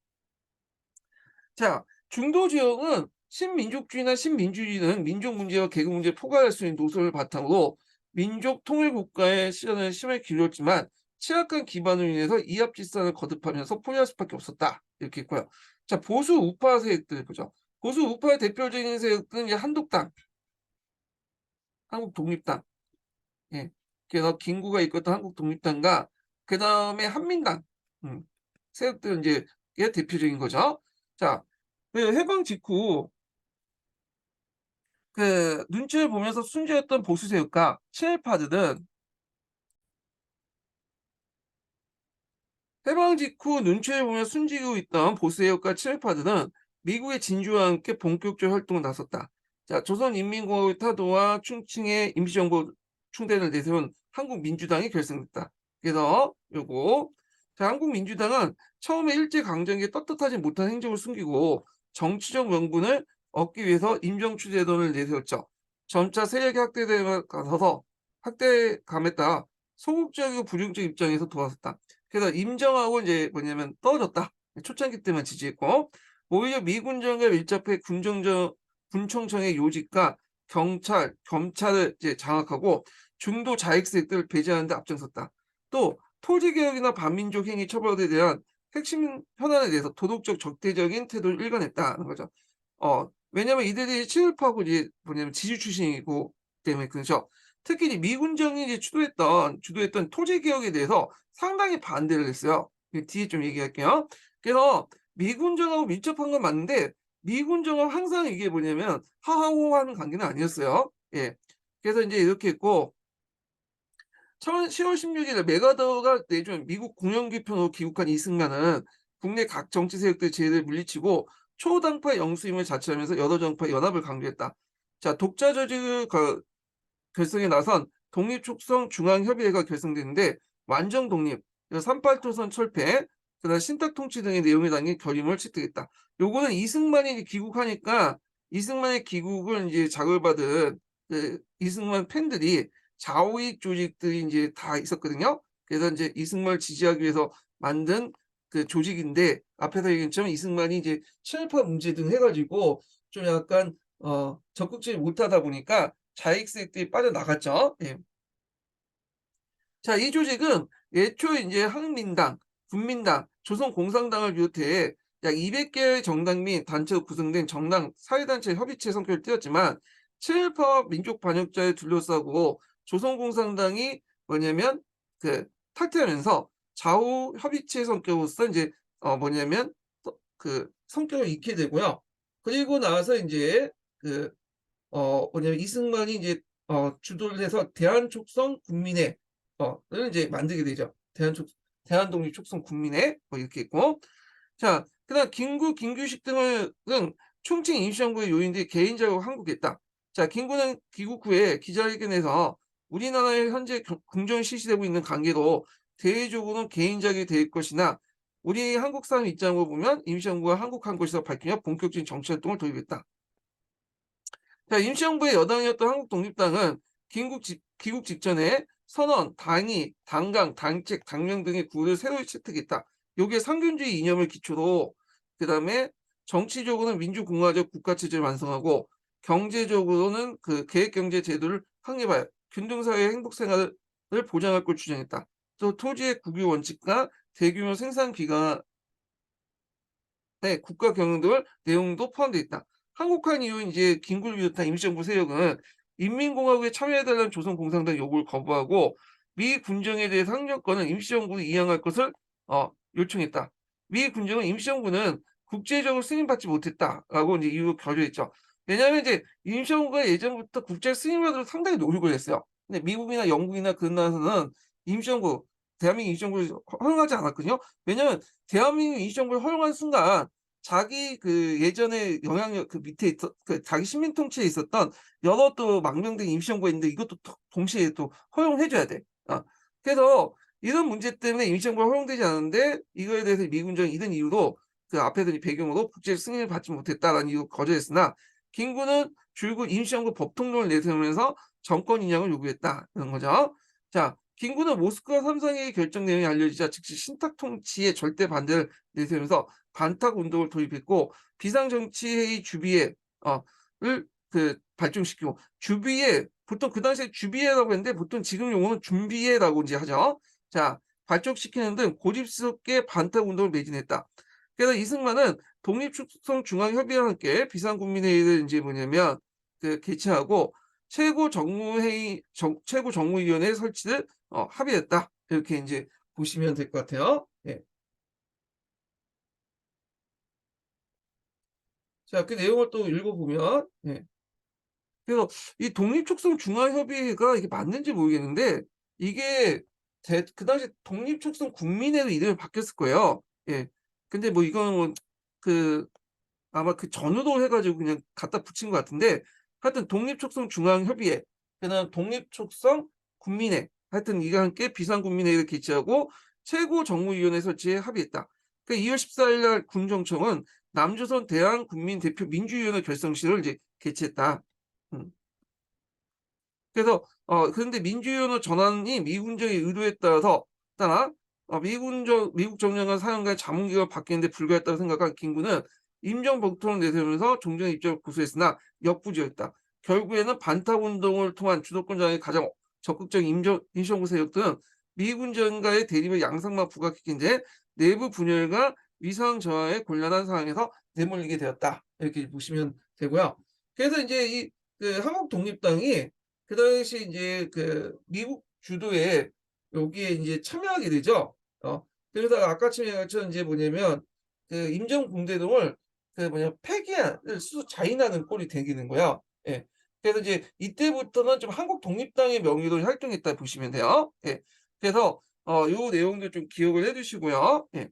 자, 중도 지역은 신민족주의나 신민주주의는 민족 문제와 계급 문제를 포괄할 수 있는 노선을 바탕으로 민족 통일 국가의 시전을 심하게 길렀지만 취약한 기반으로 인해서 이합집산을 거듭하면서 포기할 수밖에 없었다. 이렇게 있고요. 자, 보수 우파 세력들 보죠. 보수 우파의 대표적인 세력들은 이제 한독당, 한국독립당, 예. 그래서 김구가 이끌었던 한국독립당과 그다음에 한민당, 음, 세력들은 이제 게 대표적인 거죠. 자, 그 해방 직후 그 눈치를 보면서 순조했던 보수 세력과 친일파들은 해방 직후 눈치를 보며 숨지고 있던 보수 세력과 친일파들은 미국의 진주와 함께 본격적 활동을 나섰다. 자, 조선인민공화국의 타도와 충칭의 임시정부 충대를 내세운 한국민주당이 결성됐다. 그래서 요거 자, 한국민주당은 처음에 일제강점기에 떳떳하지 못한 행적을 숨기고 정치적 명분을 얻기 위해서 임정추제도를 내세웠죠. 점차 세력이 확대감에 따라 소극적이고 불용적 입장에서 도왔었다. 그래서 임정하고 이제 뭐냐면 떨어졌다. 초창기 때만 지지했고 오히려 미군정과 밀접해 군청청의 요직과 경찰, 검찰을 이제 장악하고 중도 자익 세력들을 배제하는 데 앞장섰다. 또 토지 개혁이나 반민족 행위 처벌에 대한 핵심 현안에 대해서 도덕적 적대적인 태도를 일관했다는 거죠. 왜냐면 이들이 친일파고 이제 뭐냐면 지주 출신이고 때문에 그렇죠. 특히 이 미군정이 이제 주도했던 토지 개혁에 대해서 상당히 반대를 했어요. 그 뒤에 좀 얘기할게요. 그래서 미군정하고 밀접한 건 맞는데 미군정은 항상 이게 뭐냐면 하하호호하는 관계는 아니었어요. 예. 그래서 인제 이렇게 했고 10월 16일 메가더가 내준 미국 공영기편으로 귀국한 이승만은 국내 각 정치 세력들의 제의를 물리치고 초당파 영수임을 자처하면서 여러 정파의 연합을 강조했다. 자, 독자 조직을 결성에 나선 독립촉성 중앙협의회가 결성됐는데 완전 독립, 38토선 철폐, 그다음 신탁통치 등의 내용이 담긴 결의문을 채택했다. 요거는 이승만이 귀국하니까 이승만의 귀국을 이제 자극을 받은 그 이승만 팬들이 좌우익 조직들이 이제 다 있었거든요. 그래서 이제 이승만을 지지하기 위해서 만든 그 조직인데 앞에서 얘기한 것처럼 이승만이 이제 친일파 문제 등 해가지고 좀 약간 적극적이지 못하다 보니까 자익 세력들이 빠져나갔죠. 예. 자, 이 조직은 애초에 인제 한민당, 국민당, 조선공산당을 비롯해 약 200개의 정당 및 단체로 구성된 정당 사회단체 협의체 성격을 띠었지만 친일파와 민족 반역자에 둘러싸고 조선공산당이 뭐냐면 그 탈퇴하면서 좌우 협의체 성격으로서 인제 뭐냐면 그 성격을 잃게 되고요. 그리고 나서 인제 그 뭐냐면 이승만이 이제 주도를 해서 대한촉성 국민회 를 이제 만들게 되죠. 대한독립촉성 국민회 뭐 이렇게 있고 자 그다음 김규식 등은 충칭 임시정부의 요인들이 개인적으로 항복했다. 자 김구는 귀국 후에 기자회견에서 우리나라의 현재 궁정이 실시되고 있는 관계로 대외적으로는 개인적이 될 것이나 우리 한국 사람 입장으로 보면 임시정부가 한국한 것이라고 밝히며 본격적인 정치활동을 돌입했다. 자, 임시정부의 여당이었던 한국독립당은 귀국 직전에 선언, 당이, 당강, 당책, 당명 등의 구호를 새로 채택했다. 요게 상균주의 이념을 기초로 그다음에 정치적으로는 민주공화적 국가체제를 완성하고 경제적으로는 그 계획경제 제도를 확립하여 균등사회의 행복생활을 보장할 걸 주장했다. 또 토지의 국유 원칙과 대규모 생산 기간의 국가 경영 등 내용도 포함되어 있다. 한국한 이후 이제 김구를 비롯한 임시정부 세력은 인민공화국에 참여해달라는 조선공산당 요구를 거부하고 미 군정에 대해 상정권을 임시정부에 이양할 것을 요청했다. 미 군정은 임시정부는 국제적으로 승인받지 못했다라고 이제 이유 결의했죠. 왜냐하면 이제 임시정부가 예전부터 국제 승인받으러 상당히 노력을 했어요. 근데 미국이나 영국이나 그런 나라에서는 임시정부 대한민국 임시정부를 허용하지 않았거든요. 왜냐면 대한민국 임시정부를 허용한 순간 자기 그 예전에 영향력 그 밑에 그 자기 식민 통치에 있었던 여러 또 망명된 임시정부가 있는데 이것도 동시에 또 허용을 해 줘야 돼. 그래서 이런 문제 때문에 임시정부가 허용되지 않았는데 이거에 대해서 미군 정이 이런 이유로 그 앞에서 이 배경으로 국제 승인을 받지 못했다라는 이유로 거절했으나 김구는 줄곧 임시정부 법통령을 내세우면서 정권 인양을 요구했다. 이런 거죠. 자, 김구는 모스크바 삼상회의 결정 내용이 알려지자 즉시 신탁 통치에 절대 반대를 내세우면서 반탁 운동을 도입했고 비상정치회의 주비에 를 발족시키고 주비에 보통 그 당시에 주비회라고 했는데 보통 지금 용어는 준비회라고 이제 하죠. 자, 발족시키는 등 고집스럽게 반탁 운동을 매진했다. 그래서 이승만은 독립축성중앙협의회와 함께 비상국민회의를 이제 뭐냐면 개최하고 최고정무위원회 설치를 합의했다. 이렇게 이제 보시면 될 것 같아요. 예. 자, 그 내용을 또 읽어보면 예. 그래서 이 독립촉성중앙협의회가 이게 맞는지 모르겠는데 이게 그 당시 독립촉성국민회로 이름이 바뀌었을 거예요. 예. 근데 뭐 이거는 그 아마 그 전후로 해 가지고 그냥 갖다 붙인 것 같은데 하여튼 독립촉성중앙협의회 그다음 독립촉성국민회 하여튼 이와 함께 비상국민회의를 개최하고 최고정무위원회 설치에 합의했다. 그 2월 14일 날 군정청은 남조선 대한국민대표 민주위원회 결성식을 이제 개최했다. 음. 그래서 그런데 민주위원회 전환이 미군정의 의도에 따라 미국 정령과 사령관의 자문기가 바뀌는데 불과했다고 생각한 김구는 임정복통을 내세우면서 종전의 입장을 고수했으나 역부족이었다. 결국에는 반탁운동을 통한 주도권 장악에 가장 적극적인 임시정부 세력들은 미군정과의 대립의 양상만 부각시킨 채 내부 분열과 위상 저하의 곤란한 상황에서 내몰리게 되었다. 이렇게 보시면 되고요. 그래서 이제 한국 독립당이 그 당시 인제 미국 주도의 여기에 인제 참여하게 되죠. 그래서 아까처럼 인제 뭐냐면 임정붕대동을 폐기를 자인하는 꼴이 되는 거야. 예. 그래서 이제 이때부터는 좀 한국 독립당의 명의로 활동했다 보시면 돼요. 예. 그래서 요 내용도 좀 기억을 해 두시고요. 예.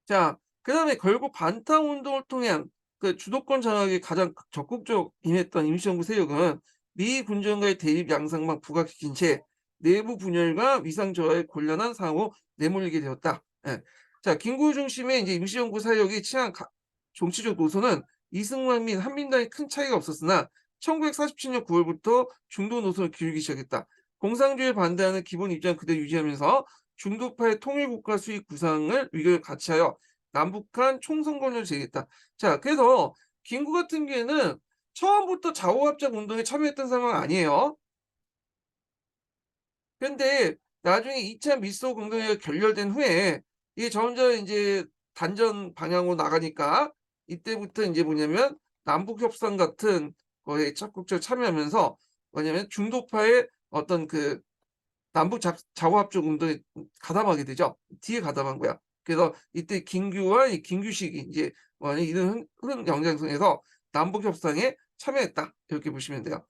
자, 그다음에 결국 반탁 운동을 통한 주도권 장악에 가장 적극적으로 임했던 임시정부 세력은 미 군정과의 대립 양상만 부각시킨 채 내부 분열과 위상 저하의 곤란한 상황으로 내몰리게 되었다. 예. 자, 김구 중심의 이제 임시정부 세력이 취한 정치적 노선은 이승만 및 한민당에 큰 차이가 없었으나 1947년 9월부터 중도 노선을 기울이기 시작했다. 공산주의에 반대하는 기본 입장을 그대로 유지하면서 중도파의 통일국가 수립 구상을 위교에 같이하여 남북한 총선거를 제기했다. 자, 그래서 김구 같은 경우에는 처음부터 좌우합작 운동에 참여했던 사람은 아니에요. 근데 나중에 2차 미소 공동회의가 결렬된 후에 이게 점점 인제 단전 방향으로 나가니까 이때부터 인제 뭐냐면 남북 협상 같은 거에 적극적으로 참여하면서 뭐냐면 중도파의 어떤 남북 좌우합작 운동에 가담하게 되죠. 뒤에 가담한 거야. 그래서 이때 김규와 이 김규식이 인제 이런 흐름 연장선에서 남북 협상에 참여했다. 이렇게 보시면 돼요.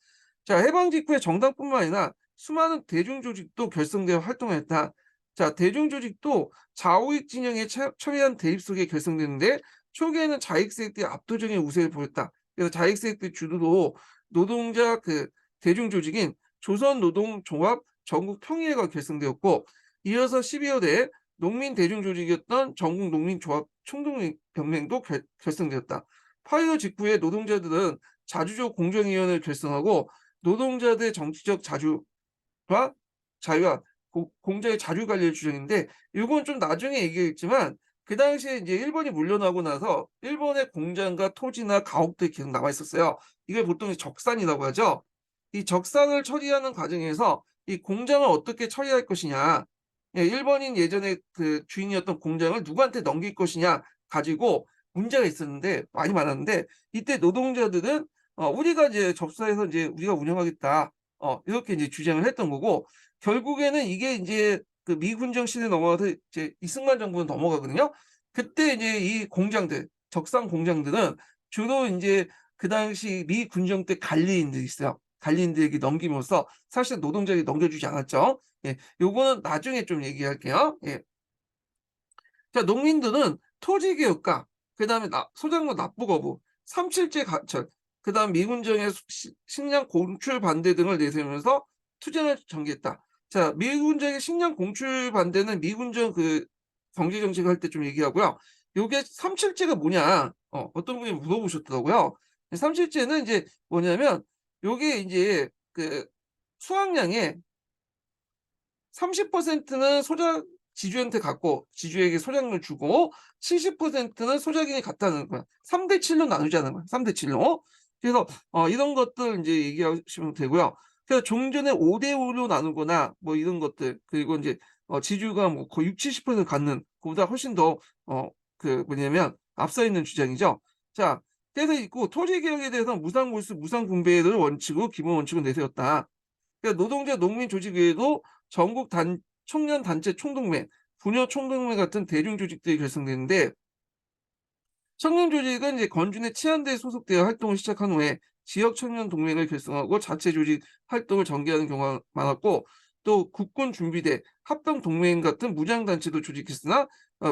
자, 해방 직후에 정당뿐만 아니라 수많은 대중 조직도 결성되어 활동했다. 자, 대중 조직도 좌우익 진영에 첨예한 대립 속에 결성됐는데 초기에는 자익 세력들이 압도적인 우세를 보였다. 그래서 자익 세력들 주도로 노동자 대중 조직인 조선노동종합 전국평의회가 결성되었고 이어서 12.25대 농민 대중 조직이었던 전국농민조합 총동연맹도 결성되었다. 8.15 직후에 노동자들은 자주적 공정위원회를 결성하고 노동자들의 정치적 자유와 공자의 자주 관리를 주장했는데 이건 좀 나중에 얘기했지만 그 당시에 이제 일본이 물러나고 나서 일본의 공장과 토지나 가옥들이 계속 남아 있었어요. 이걸 보통 적산이라고 하죠. 이 적산을 처리하는 과정에서 이 공장을 어떻게 처리할 것이냐. 예, 일본인 예전에 주인이었던 공장을 누구한테 넘길 것이냐 가지고 문제가 있었는데 많이 많았는데 이때 노동자들은 우리가 이제 접수해서 이제 우리가 운영하겠다. 이렇게 이제 주장을 했던 거고 결국에는 이게 인제 미군정 시대에 넘어가서 이제 이승만 정부로 넘어가거든요. 그때 이제 이 공장들 적산 공장들은 주로 인제 그 당시 미 군정 때 관리인들이 있어요. 관리인들에게 넘김으로써 사실 노동자에게 넘겨주지 않았죠. 예. 요거는 나중에 좀 얘기할게요. 예. 자, 농민들은 토지 개혁과 그다음에 소작농 납부 거부, 삼칠제 가철, 그다음 미군정의 식량 공출 반대 등을 내세우면서 투쟁을 전개했다. 자, 미군정의 식량 공출 반대는 미군정 그 경제 정책을 할 때 좀 얘기하고요. 요게 삼칠제가 뭐냐? 어떤 분이 물어보셨더라고요. 삼칠제는 이제 뭐냐면 요게 이제 그 수확량의 30%는 소작 지주한테 갖고 지주에게 소작을 주고 70%는 소작인이 갖다는 거야. 3대 7로 나누자는 거야. 3대 7로. 그래서 이런 것들 인제 얘기하시면 되고요. 그래서 종전에 5대 5로 나누거나 뭐 이런 것들, 그리고 인제 지주가 뭐 거의 60-70% 갖는 그보다 훨씬 더 그 뭐냐면 앞서 있는 주장이죠. 자, 그래서 있고 토지 개혁에 대해서는 무상몰수 무상분배를 원칙으로 기본 원칙으로 내세웠다. 그러니까 노동자 농민 조직 외에도 전국 청년 단체 총동맹, 부녀 총동맹 같은 대중 조직들이 결성되는데, 청년 조직은 이제 건준의 치안대에 소속되어 활동을 시작한 후에 지역 청년 동맹을 결성하고 자체 조직 활동을 전개하는 경우가 많았고, 또 국군 준비대, 합동 동맹 같은 무장 단체도 조직했으나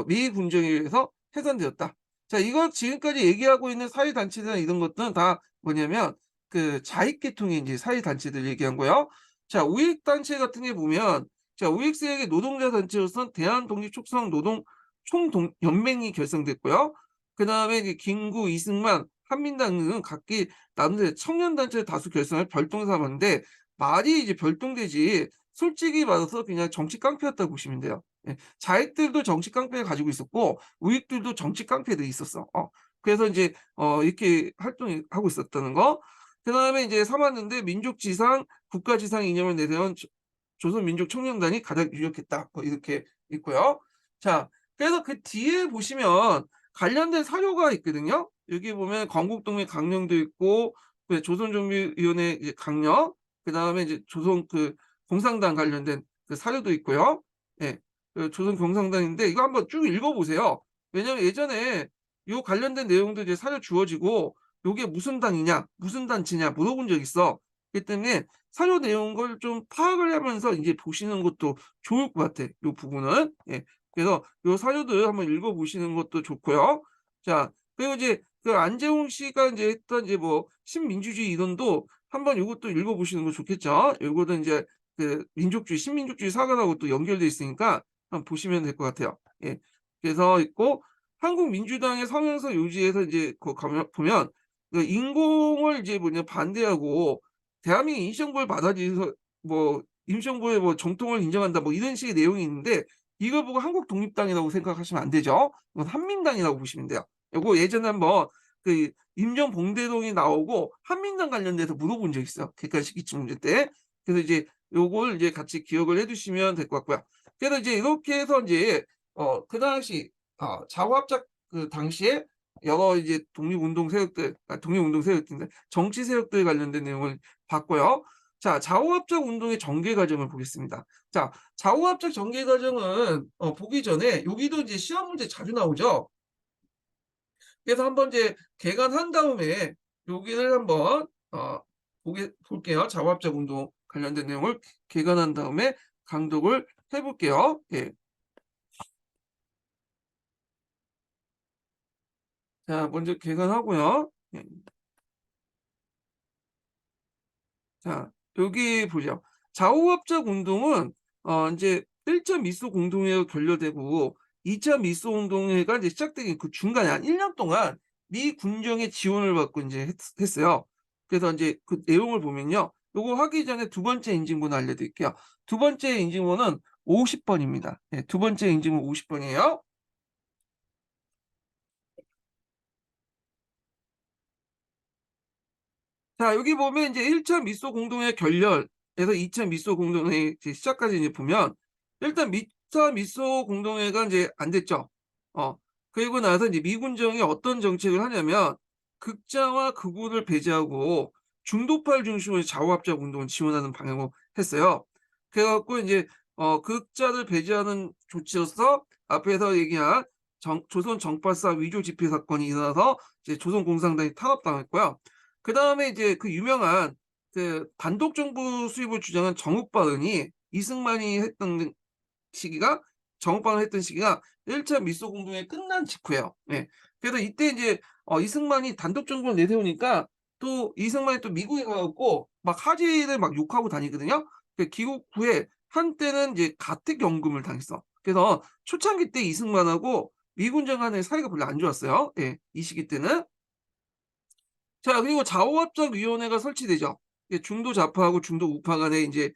미 군정에 의해서 해산되었다. 자, 이거 지금까지 얘기하고 있는 사회 단체들이나 이런 것들은 다 뭐냐면 그 자익 계통의 이제 사회 단체들 얘기한 거예요. 자, 우익 단체 같은 게 보면, 자, 우익 세력의 노동자 단체로서는 대한독립촉성 노동 총동 연맹이 결성됐고요. 그다음에 이제 김구, 이승만, 한민당 등은 각기 나름대로 청년 단체를 다수 결성해 별동 삼았는데, 말이 이제 별동되지 솔직히 말해서 그냥 정치 깡패였다고 보시면 돼요. 예. 자익들도 정치 깡패를 가지고 있었고 우익들도 정치 깡패들이 있었어. 그래서 인제 이렇게 활동을 하고 있었다는 거. 그다음에 이제 삼았는데 민족지상, 국가지상 이념을 내세운 조선민족청년단이 가장 유력했다. 뭐 이렇게 있고요. 자, 그래서 그 뒤에 보시면 관련된 사료가 있거든요. 여기 보면 건국동맹 강령도 있고, 그 조선정비위원회 이제 강령, 그다음에 이제 조선 그 공산당 관련된 그 사료도 있고요. 예. 그 조선 공산당인데 이거 한번 쭉 읽어 보세요. 왜냐면 예전에 요 관련된 내용도 이제 사료 주어지고 요게 무슨 당이냐, 무슨 단체냐 물어본 적 있어. 그렇기 때문에 사료 내용을 좀 파악을 하면서 인제 보시는 것도 좋을 것 같아, 요 부분은. 예. 그래서 요 사료들 한번 읽어 보시는 것도 좋고요. 자, 그리고 이제 그 안재홍 씨가 인제 했던 이제 뭐 신민주주의 이론도 한번 요것도 읽어 보시는 거 좋겠죠. 요거도 인제 그 민족주의, 신민족주의 사관하고 또 연결돼 있으니까 한번 보시면 될 것 같아요. 예. 그래서 있고 한국민주당의 성향서 요지에서 이제 그 가면 보면 그 인공을 이제 뭐냐 반대하고 대한민국 임시정부를 받아들여서 뭐 임시정부의 뭐 정통을 인정한다 뭐 이런 식의 내용이 있는데, 이걸 보고 한국 독립당이라고 생각하시면 안 되죠. 이건 한민당이라고 보시면 돼요. 요거 예전에 한번 그 임전봉대동이 나오고 한민당 관련돼서 물어본 적이 있어요, 객관식 기출 문제 때. 그래서 이제 요걸 이제 같이 기억을 해 두시면 될 것 같고요. 그래서 이제 이렇게 해서 인제 그 당시 자우합작 그 당시에 여러 이제 독립운동 세력들, 독립운동 세력들인데 정치 세력들 관련된 내용을 봤고요. 자, 좌우합작 운동의 전개 과정을 보겠습니다. 자, 좌우합작 전개 과정은 보기 전에 여기도 이제 시험 문제 자주 나오죠. 그래서 한번 이제 개관한 다음에 여기를 한번 볼게요. 좌우합작 운동 관련된 내용을 개관한 다음에 강독을 해 볼게요. 예. 자, 먼저 개관하고요. 예. 자, 여기 보죠. 좌우합작 운동은 인제 1차 미소 공동회의가 결렬되고 2차 미소 공동회의가 이제 시작되기 그 중간에 한 1년 동안 미 군정의 지원을 받고 인제 했어요. 그래서 인제 그 내용을 보면요. 요거 하기 전에 두 번째 인증번호 알려드릴게요. 두 번째 인증번호는 50 번입니다. 예, 두 번째 인증번호 50 번이에요. 자, 여기 보면 이제 1차 미소 공동회의 결렬에서 2차 미소 공동회의 이제 시작까지 이제 보면 일단 2차 미소 공동회의가 인제 안 됐죠. 어 그리고 나서 이제 미군정이 어떤 정책을 하냐면 극자와 극우를 배제하고 중도파를 중심으로 좌우합작 운동을 지원하는 방향으로 했어요. 그래 갖고 인제 극자를 배제하는 조치로서 앞에서 얘기한 조선 정팔사 위조 집회 사건이 일어나서 이제 조선 공산당이 탄압당했고요. 그다음에 이제 그 유명한 그 단독 정부 수립을 주장한 정욱 발언이 이승만이 했던 시기가 정업방을 했던 시기가 1차 미소 공동회 끝난 직후예요. 예. 그래서 이때 이제 이승만이 단독 정권을 내세우니까 또 이승만이 또 미국에 가 갖고 막 하지를 막 욕하고 다니거든요. 그 귀국 후에 한때는 이제 가택연금을 당했어. 그래서 초창기 때 이승만하고 미군정 간의 사이가 별로 안 좋았어요. 예. 이 시기 때는. 자, 그리고 좌우합작위원회가 설치되죠. 이게 중도 좌파하고 중도 우파 간에 인제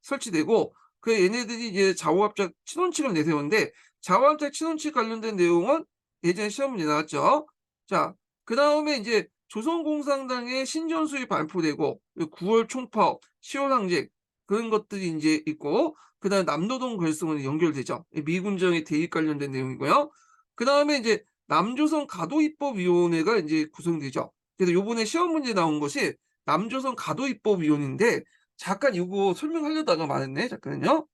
설치되고, 얘네들이 이제 좌우합작 친원칙을 내세우는데, 좌우합작 친원칙 관련된 내용은 예전에 시험 문제 나왔죠. 자, 그다음에 인제 조선공산당의 신전술이 발표되고, 9월 총파업, 10월 항쟁, 그런 것들이 인제 있고, 그다음에 남노동 결성으로 연결되죠. 미군정의 대입 관련된 내용이고요. 그다음에 인제 남조선 가도입법위원회가 인제 구성되죠. 그래서 요번에 시험 문제 나온 것이 남조선 가도입법위원회인데, 잠깐 요거 설명하려다가 말았네. 잠깐만요.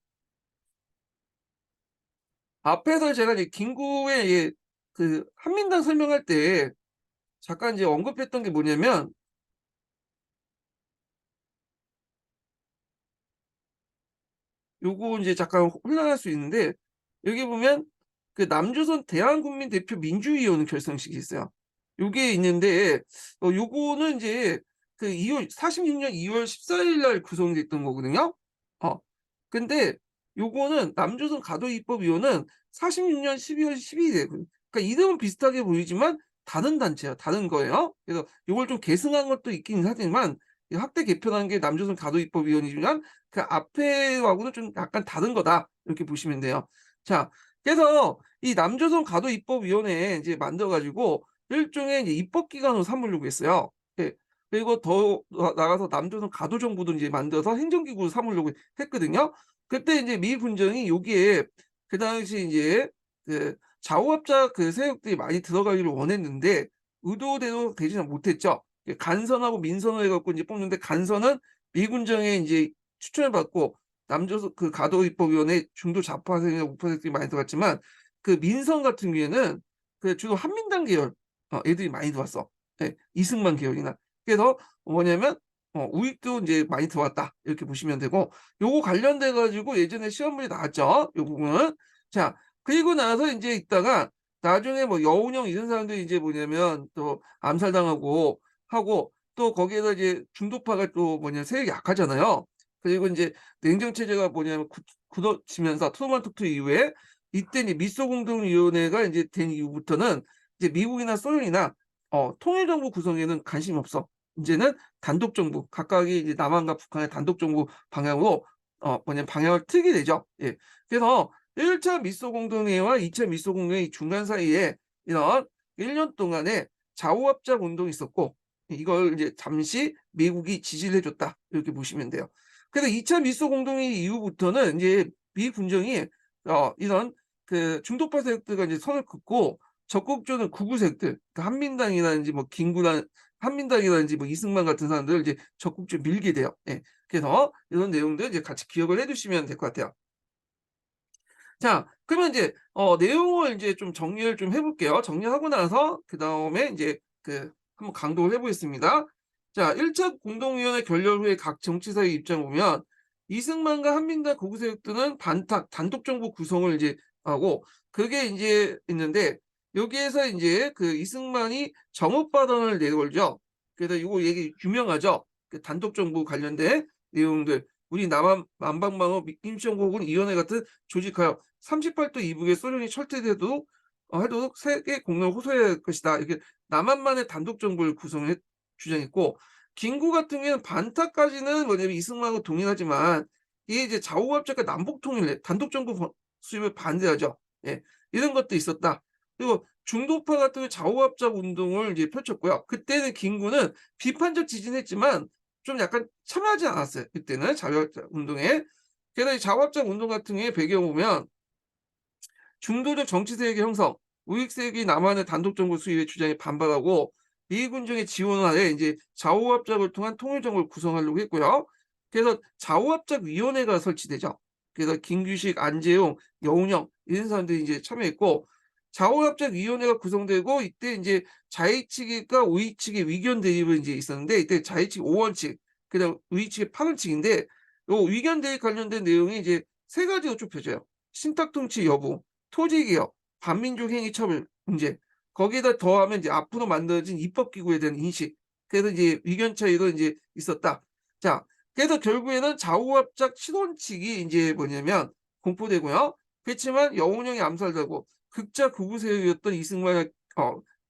앞에서 제가 이제 김구의 한민당 설명할 때 잠깐 이제 언급했던 게 뭐냐면, 요거 인제 잠깐 혼란할 수 있는데, 여기 보면 남조선 대한국민대표 민주위원회 결성식이 있어요. 요게 있는데, 요거는 인제 2월 46년 2월 14일 날 구성됐던 거거든요. 어. 근데 요거는 남조선 가도입법위원회는 46년 12월 12일에, 그러니까 이름은 비슷하게 보이지만 다른 단체야. 다른 거예요. 그래서 요걸 좀 계승한 것도 있긴 하지만, 이 확대 개편한 게 남조선 가도입법위원회지만 그 앞에하고는 좀 약간 다른 거다, 이렇게 보시면 돼요. 자, 그래서 이 남조선 가도입법위원회 이제 만들어 가지고 일종의 이제 입법기관으로 삼으려고 했어요. 예. 그리고 더 나아가서 남조선 가도정부도 이제 만들어서 행정기구로 삼으려고 했거든요. 그때 이제 미 군정이 여기에 그 당시 이제 좌우합작 세력들이 많이 들어가기를 원했는데 의도대로 되지는 못했죠. 간선하고 민선을 해 갖고 이제 뽑는데, 간선은 미 군정의 인제 추천을 받고 남조선 가도입법위원회 중도 좌파 세력이나 우파 세력들이 많이 들어갔지만, 민선 같은 경우에는 주로 한민당 계열 애들이 많이 들어왔어. 예. 이승만 계열이나. 그래서 뭐냐면 우익도 인제 많이 들어왔다, 이렇게 보시면 되고, 요거 관련돼 가지고 예전에 시험 문제 나왔죠, 요 부분은. 자, 그리고 나서 인제 있다가 나중에 뭐 여운형 이런 사람들이 이제 뭐냐면 또 암살당하고 하고, 또 거기에다 이제 중도파가 또 세력이 약하잖아요. 그리고 인제 냉정 체제가 굳어지면서 트루먼 특투 이후에, 이때 이제 미소공동위원회가 인제 된 이후부터는 이제 미국이나 소련이나 통일 정부 구성에는 관심이 없어. 인제는 단독 정부, 각각이 이제 남한과 북한의 단독 정부 방향으로 방향을 틀게 되죠. 예. 그래서 1차 미소공동회의와 2차 미소공동회의 중간 사이에 이런 1년 동안의 좌우합작 운동이 있었고, 이걸 이제 잠시 미국이 지지를 해 줬다, 이렇게 보시면 돼요. 그래서 2차 미소 공동회의 이후부터는 인제 미 군정이 이런 중도파 세력들과 이제 선을 긋고 적극적인 극우 세력들, 그러니까 한민당이라든지 뭐 김구란 한민당이라든지 뭐 이승만 같은 사람들을 이제 적극적으로 밀게 돼요. 예. 그래서 이런 내용들 이제 같이 기억을 해 두시면 될 것 같아요. 자, 그러면 이제 내용을 인제 좀 정리를 좀 해 볼게요. 정리하고 나서 그다음에 인제 한번 강독을 해 보겠습니다. 자, 1차 공동위원회 결렬 후에 각 정치사의 입장을 보면, 이승만과 한민당 극우 세력들은 단독 정부 구성을 이제 하고, 그게 인제 있는데, 여기에서 인제 이승만이 정읍 발언을 내걸죠. 그래서 요거 얘기 유명하죠. 단독 정부 관련된 내용들. "우리 남한 남방방어 임시정부 위원회 같은 조직하여 38도 이북에 소련이 철퇴돼도 해도 세계 공론을 호소해야 할 것이다." 이렇게 남한만의 단독 정부를 주장했고, 김구 같은 경우에는 반타까지는 뭐냐면 이승만하고 동의하지만, 이게 이제 좌우합작과 남북 통일에 단독 정부 수립을 반대하죠. 예. 이런 것도 있었다. 그리고 중도파 같은 경우 좌우합작 운동을 이제 펼쳤고요. 그때는 김구는 비판적 지지는 했지만 좀 약간 참여하지 않았어요, 그때는 자유합작 운동에. 게다가 이 좌우합작 운동 같은 경우에 배경 보면 중도적 정치 세력의 형성, 우익 세력이 남한의 단독 정부 수립의 주장에 반발하고 미군정의 지원하에 이제 좌우합작을 통한 통일 정부를 구성하려고 했고요. 그래서 좌우합작 위원회가 설치되죠. 그래서 김규식, 안재용, 여운형 이런 사람들이 이제 참여했고, 좌우합작 위원회가 구성되고, 이때 이제 좌익 측과 우익 측의 의견 대립이 이제 있었는데, 이때 좌익 측 5원칙, 그다음 우익 측의 8원칙인데, 요 위견 대입 관련된 내용이 이제 세 가지로 좁혀져요. 신탁 통치 여부, 토지 개혁, 반민족 행위 처벌 문제. 거기에다 더하면 이제 앞으로 만들어진 입법 기구에 대한 인식. 그래서 이제 의견 차이도 이제 있었다. 자, 그래서 결국에는 좌우합작 실원칙이 이제 뭐냐면 공포되고요. 그렇지만 여운형이 암살되고 극자 극우 세력이었던 이승만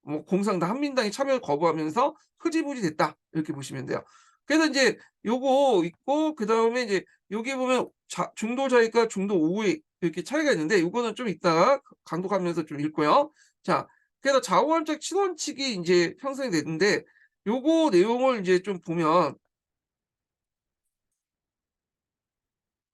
뭐 공산당 한민당이 참여를 거부하면서 흐지부지 됐다. 이렇게 보시면 돼요. 그래서 이제 요거 있고 그다음에 이제 여기 보면 중도 좌익과 중도 우익 이렇게 차이가 있는데 요거는 좀 이따가 강독하면서 좀 읽고요. 자, 그래서 좌우함작 친원칙이 이제 형성이 됐는데 요거 내용을 이제 좀 보면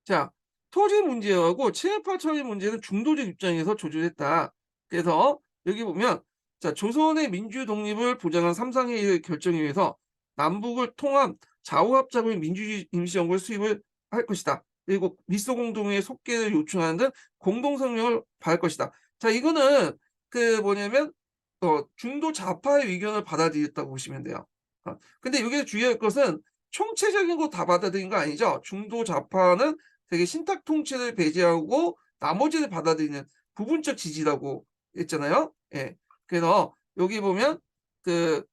자, 토지 문제하고 친일파 처리 문제는 중도적 입장에서 조율했다. 그래서 여기 보면 자, 조선의 민주 독립을 보장한 삼상회의의 결정에 의해서 남북을 통합 좌우합작의 민주주의 임시정부를 수립을 할 것이다. 그리고 미소공동회의 속개를 요청하는 등 공동성명을 발할 것이다. 자, 이거는 그 뭐냐면 중도 좌파의 의견을 받아들였다고 보시면 돼요. 근데 여기서 주의할 것은 총체적인 거 다 받아들인 거 아니죠. 중도 좌파는 되게 신탁 통치를 배제하고 나머지를 받아들이는 부분적 지지라고 했잖아요. 예. 그래서 여기 보면 그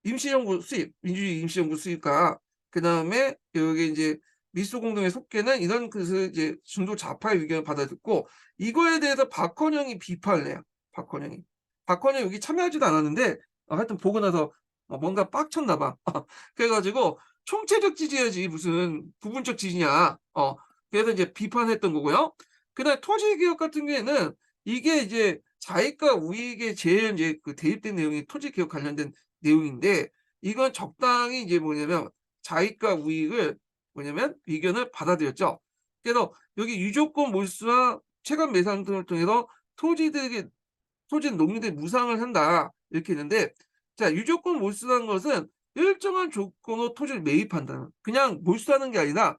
임시정부 수입, 민주주의 임시정부 수입과 그다음에 여기 이제 미소공동의 속개는 이런 것을 이제 중도 좌파의 의견을 받아듣고 이거에 대해서 박헌영이 비판을 해요. 박헌영이. 박헌영 여기 참여하지도 않았는데 하여튼 보고 나서 뭔가 빡쳤나 봐. 그래가지고 총체적 지지야지 무슨 부분적 지지냐. 그래서 이제 비판했던 거고요. 그다음에 토지개혁 같은 경우에는 이게 이제 자익과 우익의 제일 이제 그 대입된 내용이 토지개혁 관련된 내용인데 이건 적당히 이제 뭐냐면 자익과 우익을 뭐냐면 의견을 받아들였죠. 그래서 여기 유조건 몰수와 체감 매상 등을 통해서 토지들에게 토지는 농민들이 무상을 한다 이렇게 했는데 자 유조건 몰수라는 것은 일정한 조건으로 토지를 매입한다는 그냥 몰수하는 게 아니라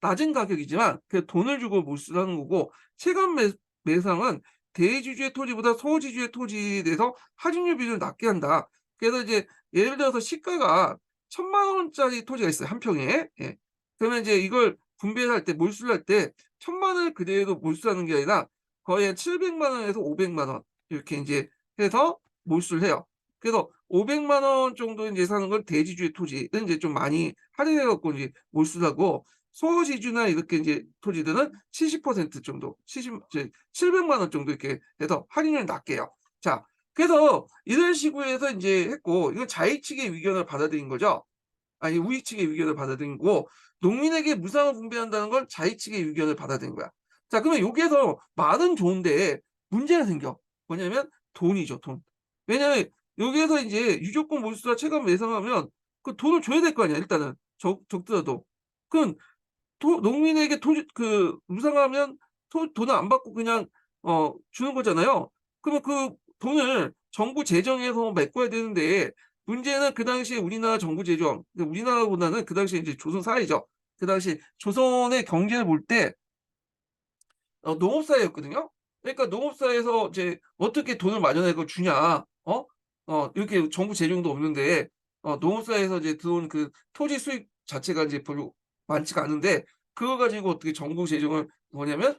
낮은 가격이지만 그 돈을 주고 몰수를 하는 거고 체감 매상은 대지주의 토지보다 소지주의 토지에 대해서 하진율 비율을 낮게 한다. 그래서 이제 예를 들어서 시가가 1,000만 원짜리 토지가 있어요 한 평에. 예. 그러면 이제 이걸 분배할 때 몰수를 할 때 1,000만 원을 그대로 몰수하는 게 아니라 거의 한 700만 원에서 500만 원 이렇게 이제 해서 몰수를 해요. 그래서 500만 원 정도 이제 사는 건 대지주의 토지는 이제 좀 많이 할인해 갖고 이제 몰수를 하고 소지주나 이렇게 이제 토지들은 70% 정도, 700만 원 정도 이렇게 해서 할인을 낮게 해요. 자, 그래서 이런 식으로 해서 이제 했고 이건 자익 측의 의견을 받아들인 거죠. 아니 우익 측의 의견을 받아들인 거고 농민에게 무상을 분배한다는 건 자익 측의 의견을 받아들인 거야. 자, 그러면 여기에서 말은 좋은데 문제가 생겨. 뭐냐면 돈이죠, 돈. 왜냐면 여기에서 이제 유조건 몰수와 체감 매상하면 그 돈을 줘야 될 거 아니야, 일단은. 적더라도. 그럼 농민에게 토지 그 무상하면 돈을 안 받고 그냥 주는 거잖아요. 그러면 그 돈을 정부 재정에서 메꿔야 되는데 문제는 그 당시에 우리나라 정부 재정, 우리나라보다는 그 당시에 이제 조선 사회죠. 그 당시 조선의 경제를 볼 때 농업사회였거든요. 그러니까 농업사회에서 이제 어떻게 돈을 마련해서 주냐, 이렇게 정부 재정도 없는데 농업사회에서 이제 들어온 그 토지 수익 자체가 이제 별로 많지가 않은데 그거 가지고 어떻게 정부 재정을 뭐냐면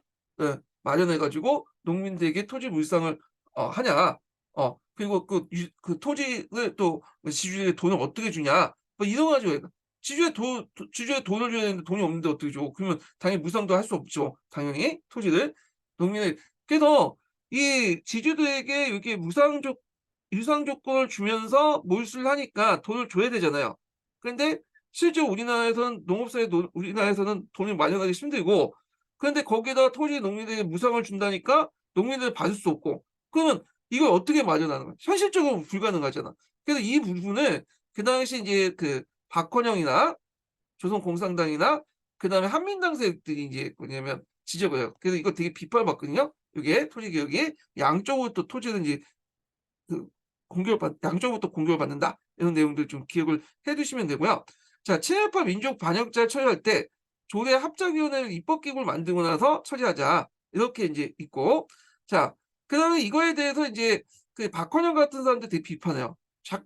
마련해 가지고 농민들에게 토지 물상을 하냐. 그리고 그 토지를 또 지주에게 돈을 어떻게 주냐. 뭐 이런 거 가지고 지주에 돈을 줘야 되는데 돈이 없는데 어떻게 줘. 그러면 당연히 무상도 할 수 없죠. 당연히 토지를. 농민의 그래서 이 지주들에게 이렇게 유상 조건을 주면서 몰수를 하니까 돈을 줘야 되잖아요. 그런데 실제로 우리나라에서는 돈을 마련하기 힘들고 그런데 거기에다가 토지 농민들에게 무상을 준다니까 농민들은 받을 수 없고 그러면 이걸 어떻게 마련하는 거야? 현실적으로 불가능하잖아. 그래서 이 부분을 그 당시 이제 그 박헌영이나 조선공산당이나 그다음에 한민당 세력들이 이제 뭐냐면 지적을 해요. 그래서 이거 되게 비판을 받거든요. 이게 토지 개혁이 양쪽으로 또 토지를 이제 그 양쪽으로부터 공격을 받는다. 이런 내용들 좀 기억을 해 두시면 되고요. 자, 친일파 민족 반역자를 처리할 때 조례 합작위원회를 입법기구를 만들고 나서 처리하자. 이렇게 이제 있고 자, 그다음에 이거에 대해서 이제 그 박헌영 같은 사람들 되게 비판해요.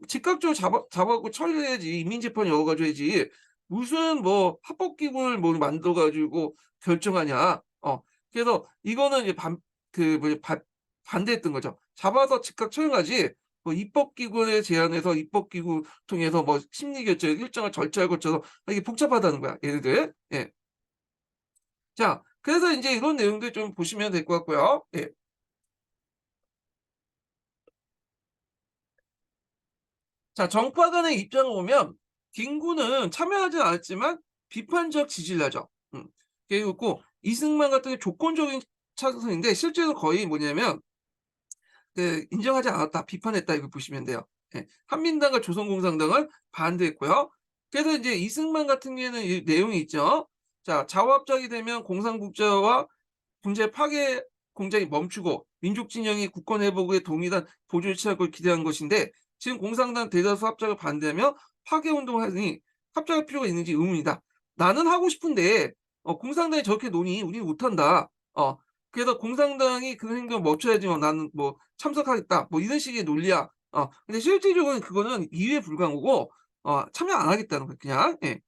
즉각적으로 잡아 갖고 처리를 해야지. 인민재판 열어 가지고 해야지. 무슨 뭐 합법기구를 뭐 만들어 가지고 결정하냐. 그래서 이거는 이제 반대했던 거죠. 잡아서 즉각 처형하지 뭐 입법기구에 제안해서 입법기구 통해서 뭐 심리결정 일정한 절차를 거쳐서 이게 복잡하다는 거야, 얘네들. 예. 자, 그래서 인제 이런 내용들 좀 보시면 될 것 같고요. 예. 자, 정파간의 입장을 보면 김구는 참여하진 않았지만 비판적 지지를 하죠. 그리고 이승만 같은 게 조건적인 찬성인데 실제로 거의 뭐냐면 인정하지 않았다, 비판했다 이걸 보시면 돼요. 예. 한민당과 조선공산당은 반대했고요. 그래서 인제 이승만 같은 경우에는 이 내용이 있죠. 자, 자화합작이 되면 공산국가와 군제 파괴 공작이 멈추고 민족 진영이 국권 회복에 동일한 보조를 취할 걸 기대한 것인데 지금 공산당 대다수 합작을 반대하며 파괴 운동을 하니 합작할 필요가 있는지 의문이다. 나는 하고 싶은데 공산당이 저렇게 노니 우리는 못한다. 그래서 공산당이 그 행동을 멈춰야지만 나는 뭐 참석하겠다. 뭐 이런 식의 논리야. 근데 실질적으로는 그거는 이해에 불과한 거고 참여 안 하겠다는 거야 그냥. 예.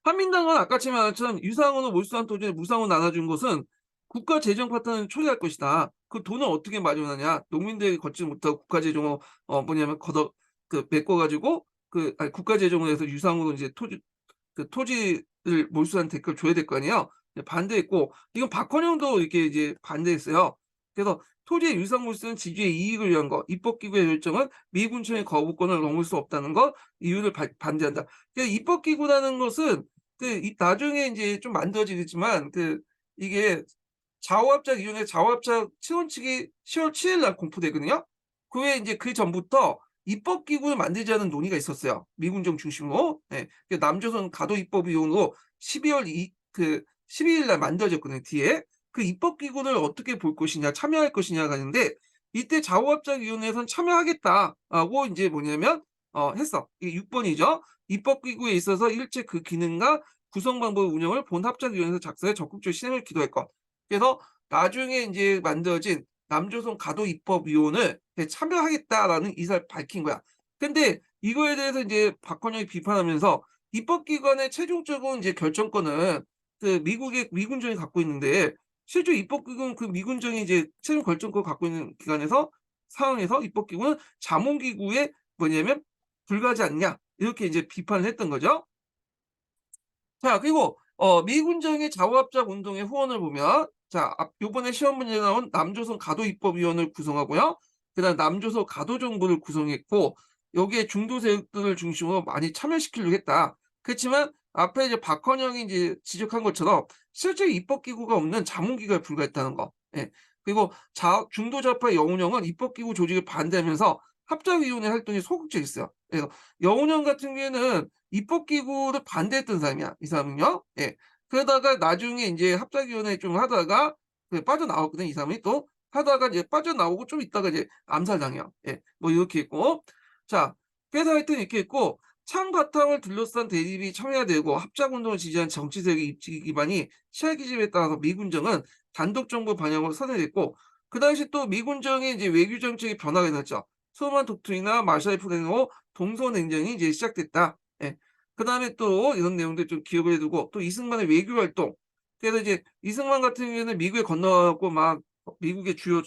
한민당은 아까 말했지만 유상원을 몰수한 토지에 무상으로 나눠준 것은 국가 재정 파탄을 초래할 것이다. 그 돈을 어떻게 마련하냐? 농민들이 걷지 못하고 국가 재정을 뭐냐면 걷어 메꿔 가지고 국가 재정을 해서 유상으로 이제 토지를 몰수한 대가를 줘야 될 거 아니에요. 네, 반대했고 이건 박헌영도 이렇게 이제 반대했어요. 그래서 토지의 유상 몰수는 지주의 이익을 위한 것, 입법기구의 결정은 미군청의 거부권을 넘을 수 없다는 것, 이유를 반대한다. 입법기구라는 것은 나중에 인제 좀 만들어지겠지만 이게 자오합작 이후에 자오합작 시원칙이 10월 7일 날 공포되거든요. 그 후에 인제 그전부터 입법기구를 만들자는 논의가 있었어요, 미군정 중심으로. 예. 남조선 가도 입법위원으로 12월 12일 날 만들어졌거든요, 뒤에. 그 입법기구를 어떻게 볼 것이냐, 참여할 것이냐가 있는데 이때 자오합작위원회에서는 "참여하겠다."라고 인제 뭐냐면 했어. 이게 6 번이죠. 입법기구에 있어서 일체 그 기능과 구성 방법 운영을 본 합작위원회에서 작성해 적극적으로 실행을 기도할 것. 그래서 나중에 인제 만들어진 남조선 가도입법위원을 참여하겠다라는 의사를 밝힌 거야. 근데 이거에 대해서 인제 박헌영이 비판하면서 입법기관의 최종적인 인제 결정권은 미국의 미군정이 갖고 있는데 실제 입법기구는 그 미군정이 이제 최종 결정권을 갖고 있는 기관에서 상황에서 입법기구는 자문기구에 뭐냐면 불과하지 않냐 이렇게 이제 비판을 했던 거죠. 자, 그리고 미군정의 자우합작 운동의 후원을 보면 자 요번에 시험 문제에 나온 남조선 가도입법위원회를 구성하고요. 그다음 남조선 가도정부를 구성했고 여기에 중도 세력들을 중심으로 많이 참여시키려고 했다. 그렇지만 앞에 이제 박헌영이 이제 지적한 것처럼 실제 입법기구가 없는 자문기구에 불과했다는 거. 예. 그리고 중도 좌파 영운영은 입법기구 조직을 반대하면서 합작위원회 활동에 소극적이었어요. 그래서 영운영 같은 경우에는 입법기구를 반대했던 사람이야, 이 사람은요. 예. 그러다가 나중에 인제 합작위원회 좀 하다가 빠져나왔거든요, 이 사람이 또. 하다가 이제 빠져나오고 좀 있다가 이제 암살당해요. 예. 뭐 이렇게 있고. 자, 그래서 하여튼 이렇게 있고 창 바탕을 둘러싼 대립이 첨예화되고 합작운동을 지지한 정치 세력의 입지 기반이 시야 기집에 따라서 미군정은 단독 정부 반영을 선회했고 그 당시 또 미군정의 이제 외교 정책이 변화가 일어났죠. 트루만 독트린이나 마샬 플랜으로 동서냉전이 이제 시작됐다. 예. 그다음에 또 이런 내용들 좀 기억을 해 두고 또 이승만의 외교 활동. 그래서 이제 이승만 같은 경우에는 미국에 건너 갖고 막 미국의 주요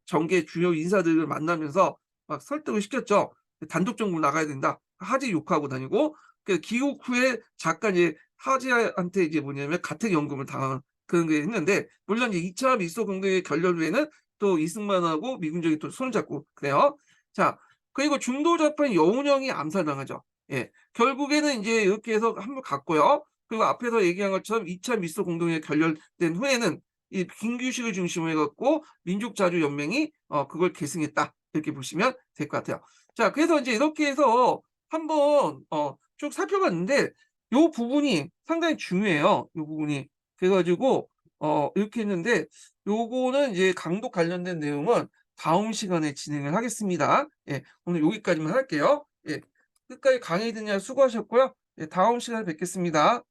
정계 주요 인사들을 만나면서 막 설득을 시켰죠. "단독 정부로 나가야 된다." 하지 욕하고 다니고 귀국 후에 잠깐 이제 하지한테 이제 뭐냐면 가택연금을 당하는 그런 게 했는데 물론 이제 2차 미소 공동의 결렬 후에는 또 이승만하고 미군정이 또 손을 잡고 그래요. 자, 그리고 중도 좌파인 여운형이 암살당하죠. 예. 결국에는 인제 이렇게 해서 한물 갔고요. 그리고 앞에서 얘기한 것처럼 2차 미소 공동회의 결렬된 후에는 이 김규식을 중심으로 해 갖고 민족자주연맹이 그걸 계승했다. 이렇게 보시면 될 것 같아요. 자, 그래서 인제 이렇게 해서 한번 쭉 살펴봤는데 요 부분이 상당히 중요해요, 요 부분이. 그래 가지고 이렇게 했는데 요거는 이제 강도 관련된 내용은 다음 시간에 진행을 하겠습니다. 예. 오늘 여기까지만 할게요. 예. 끝까지 강의 듣느라 수고하셨고요. 예, 다음 시간에 뵙겠습니다.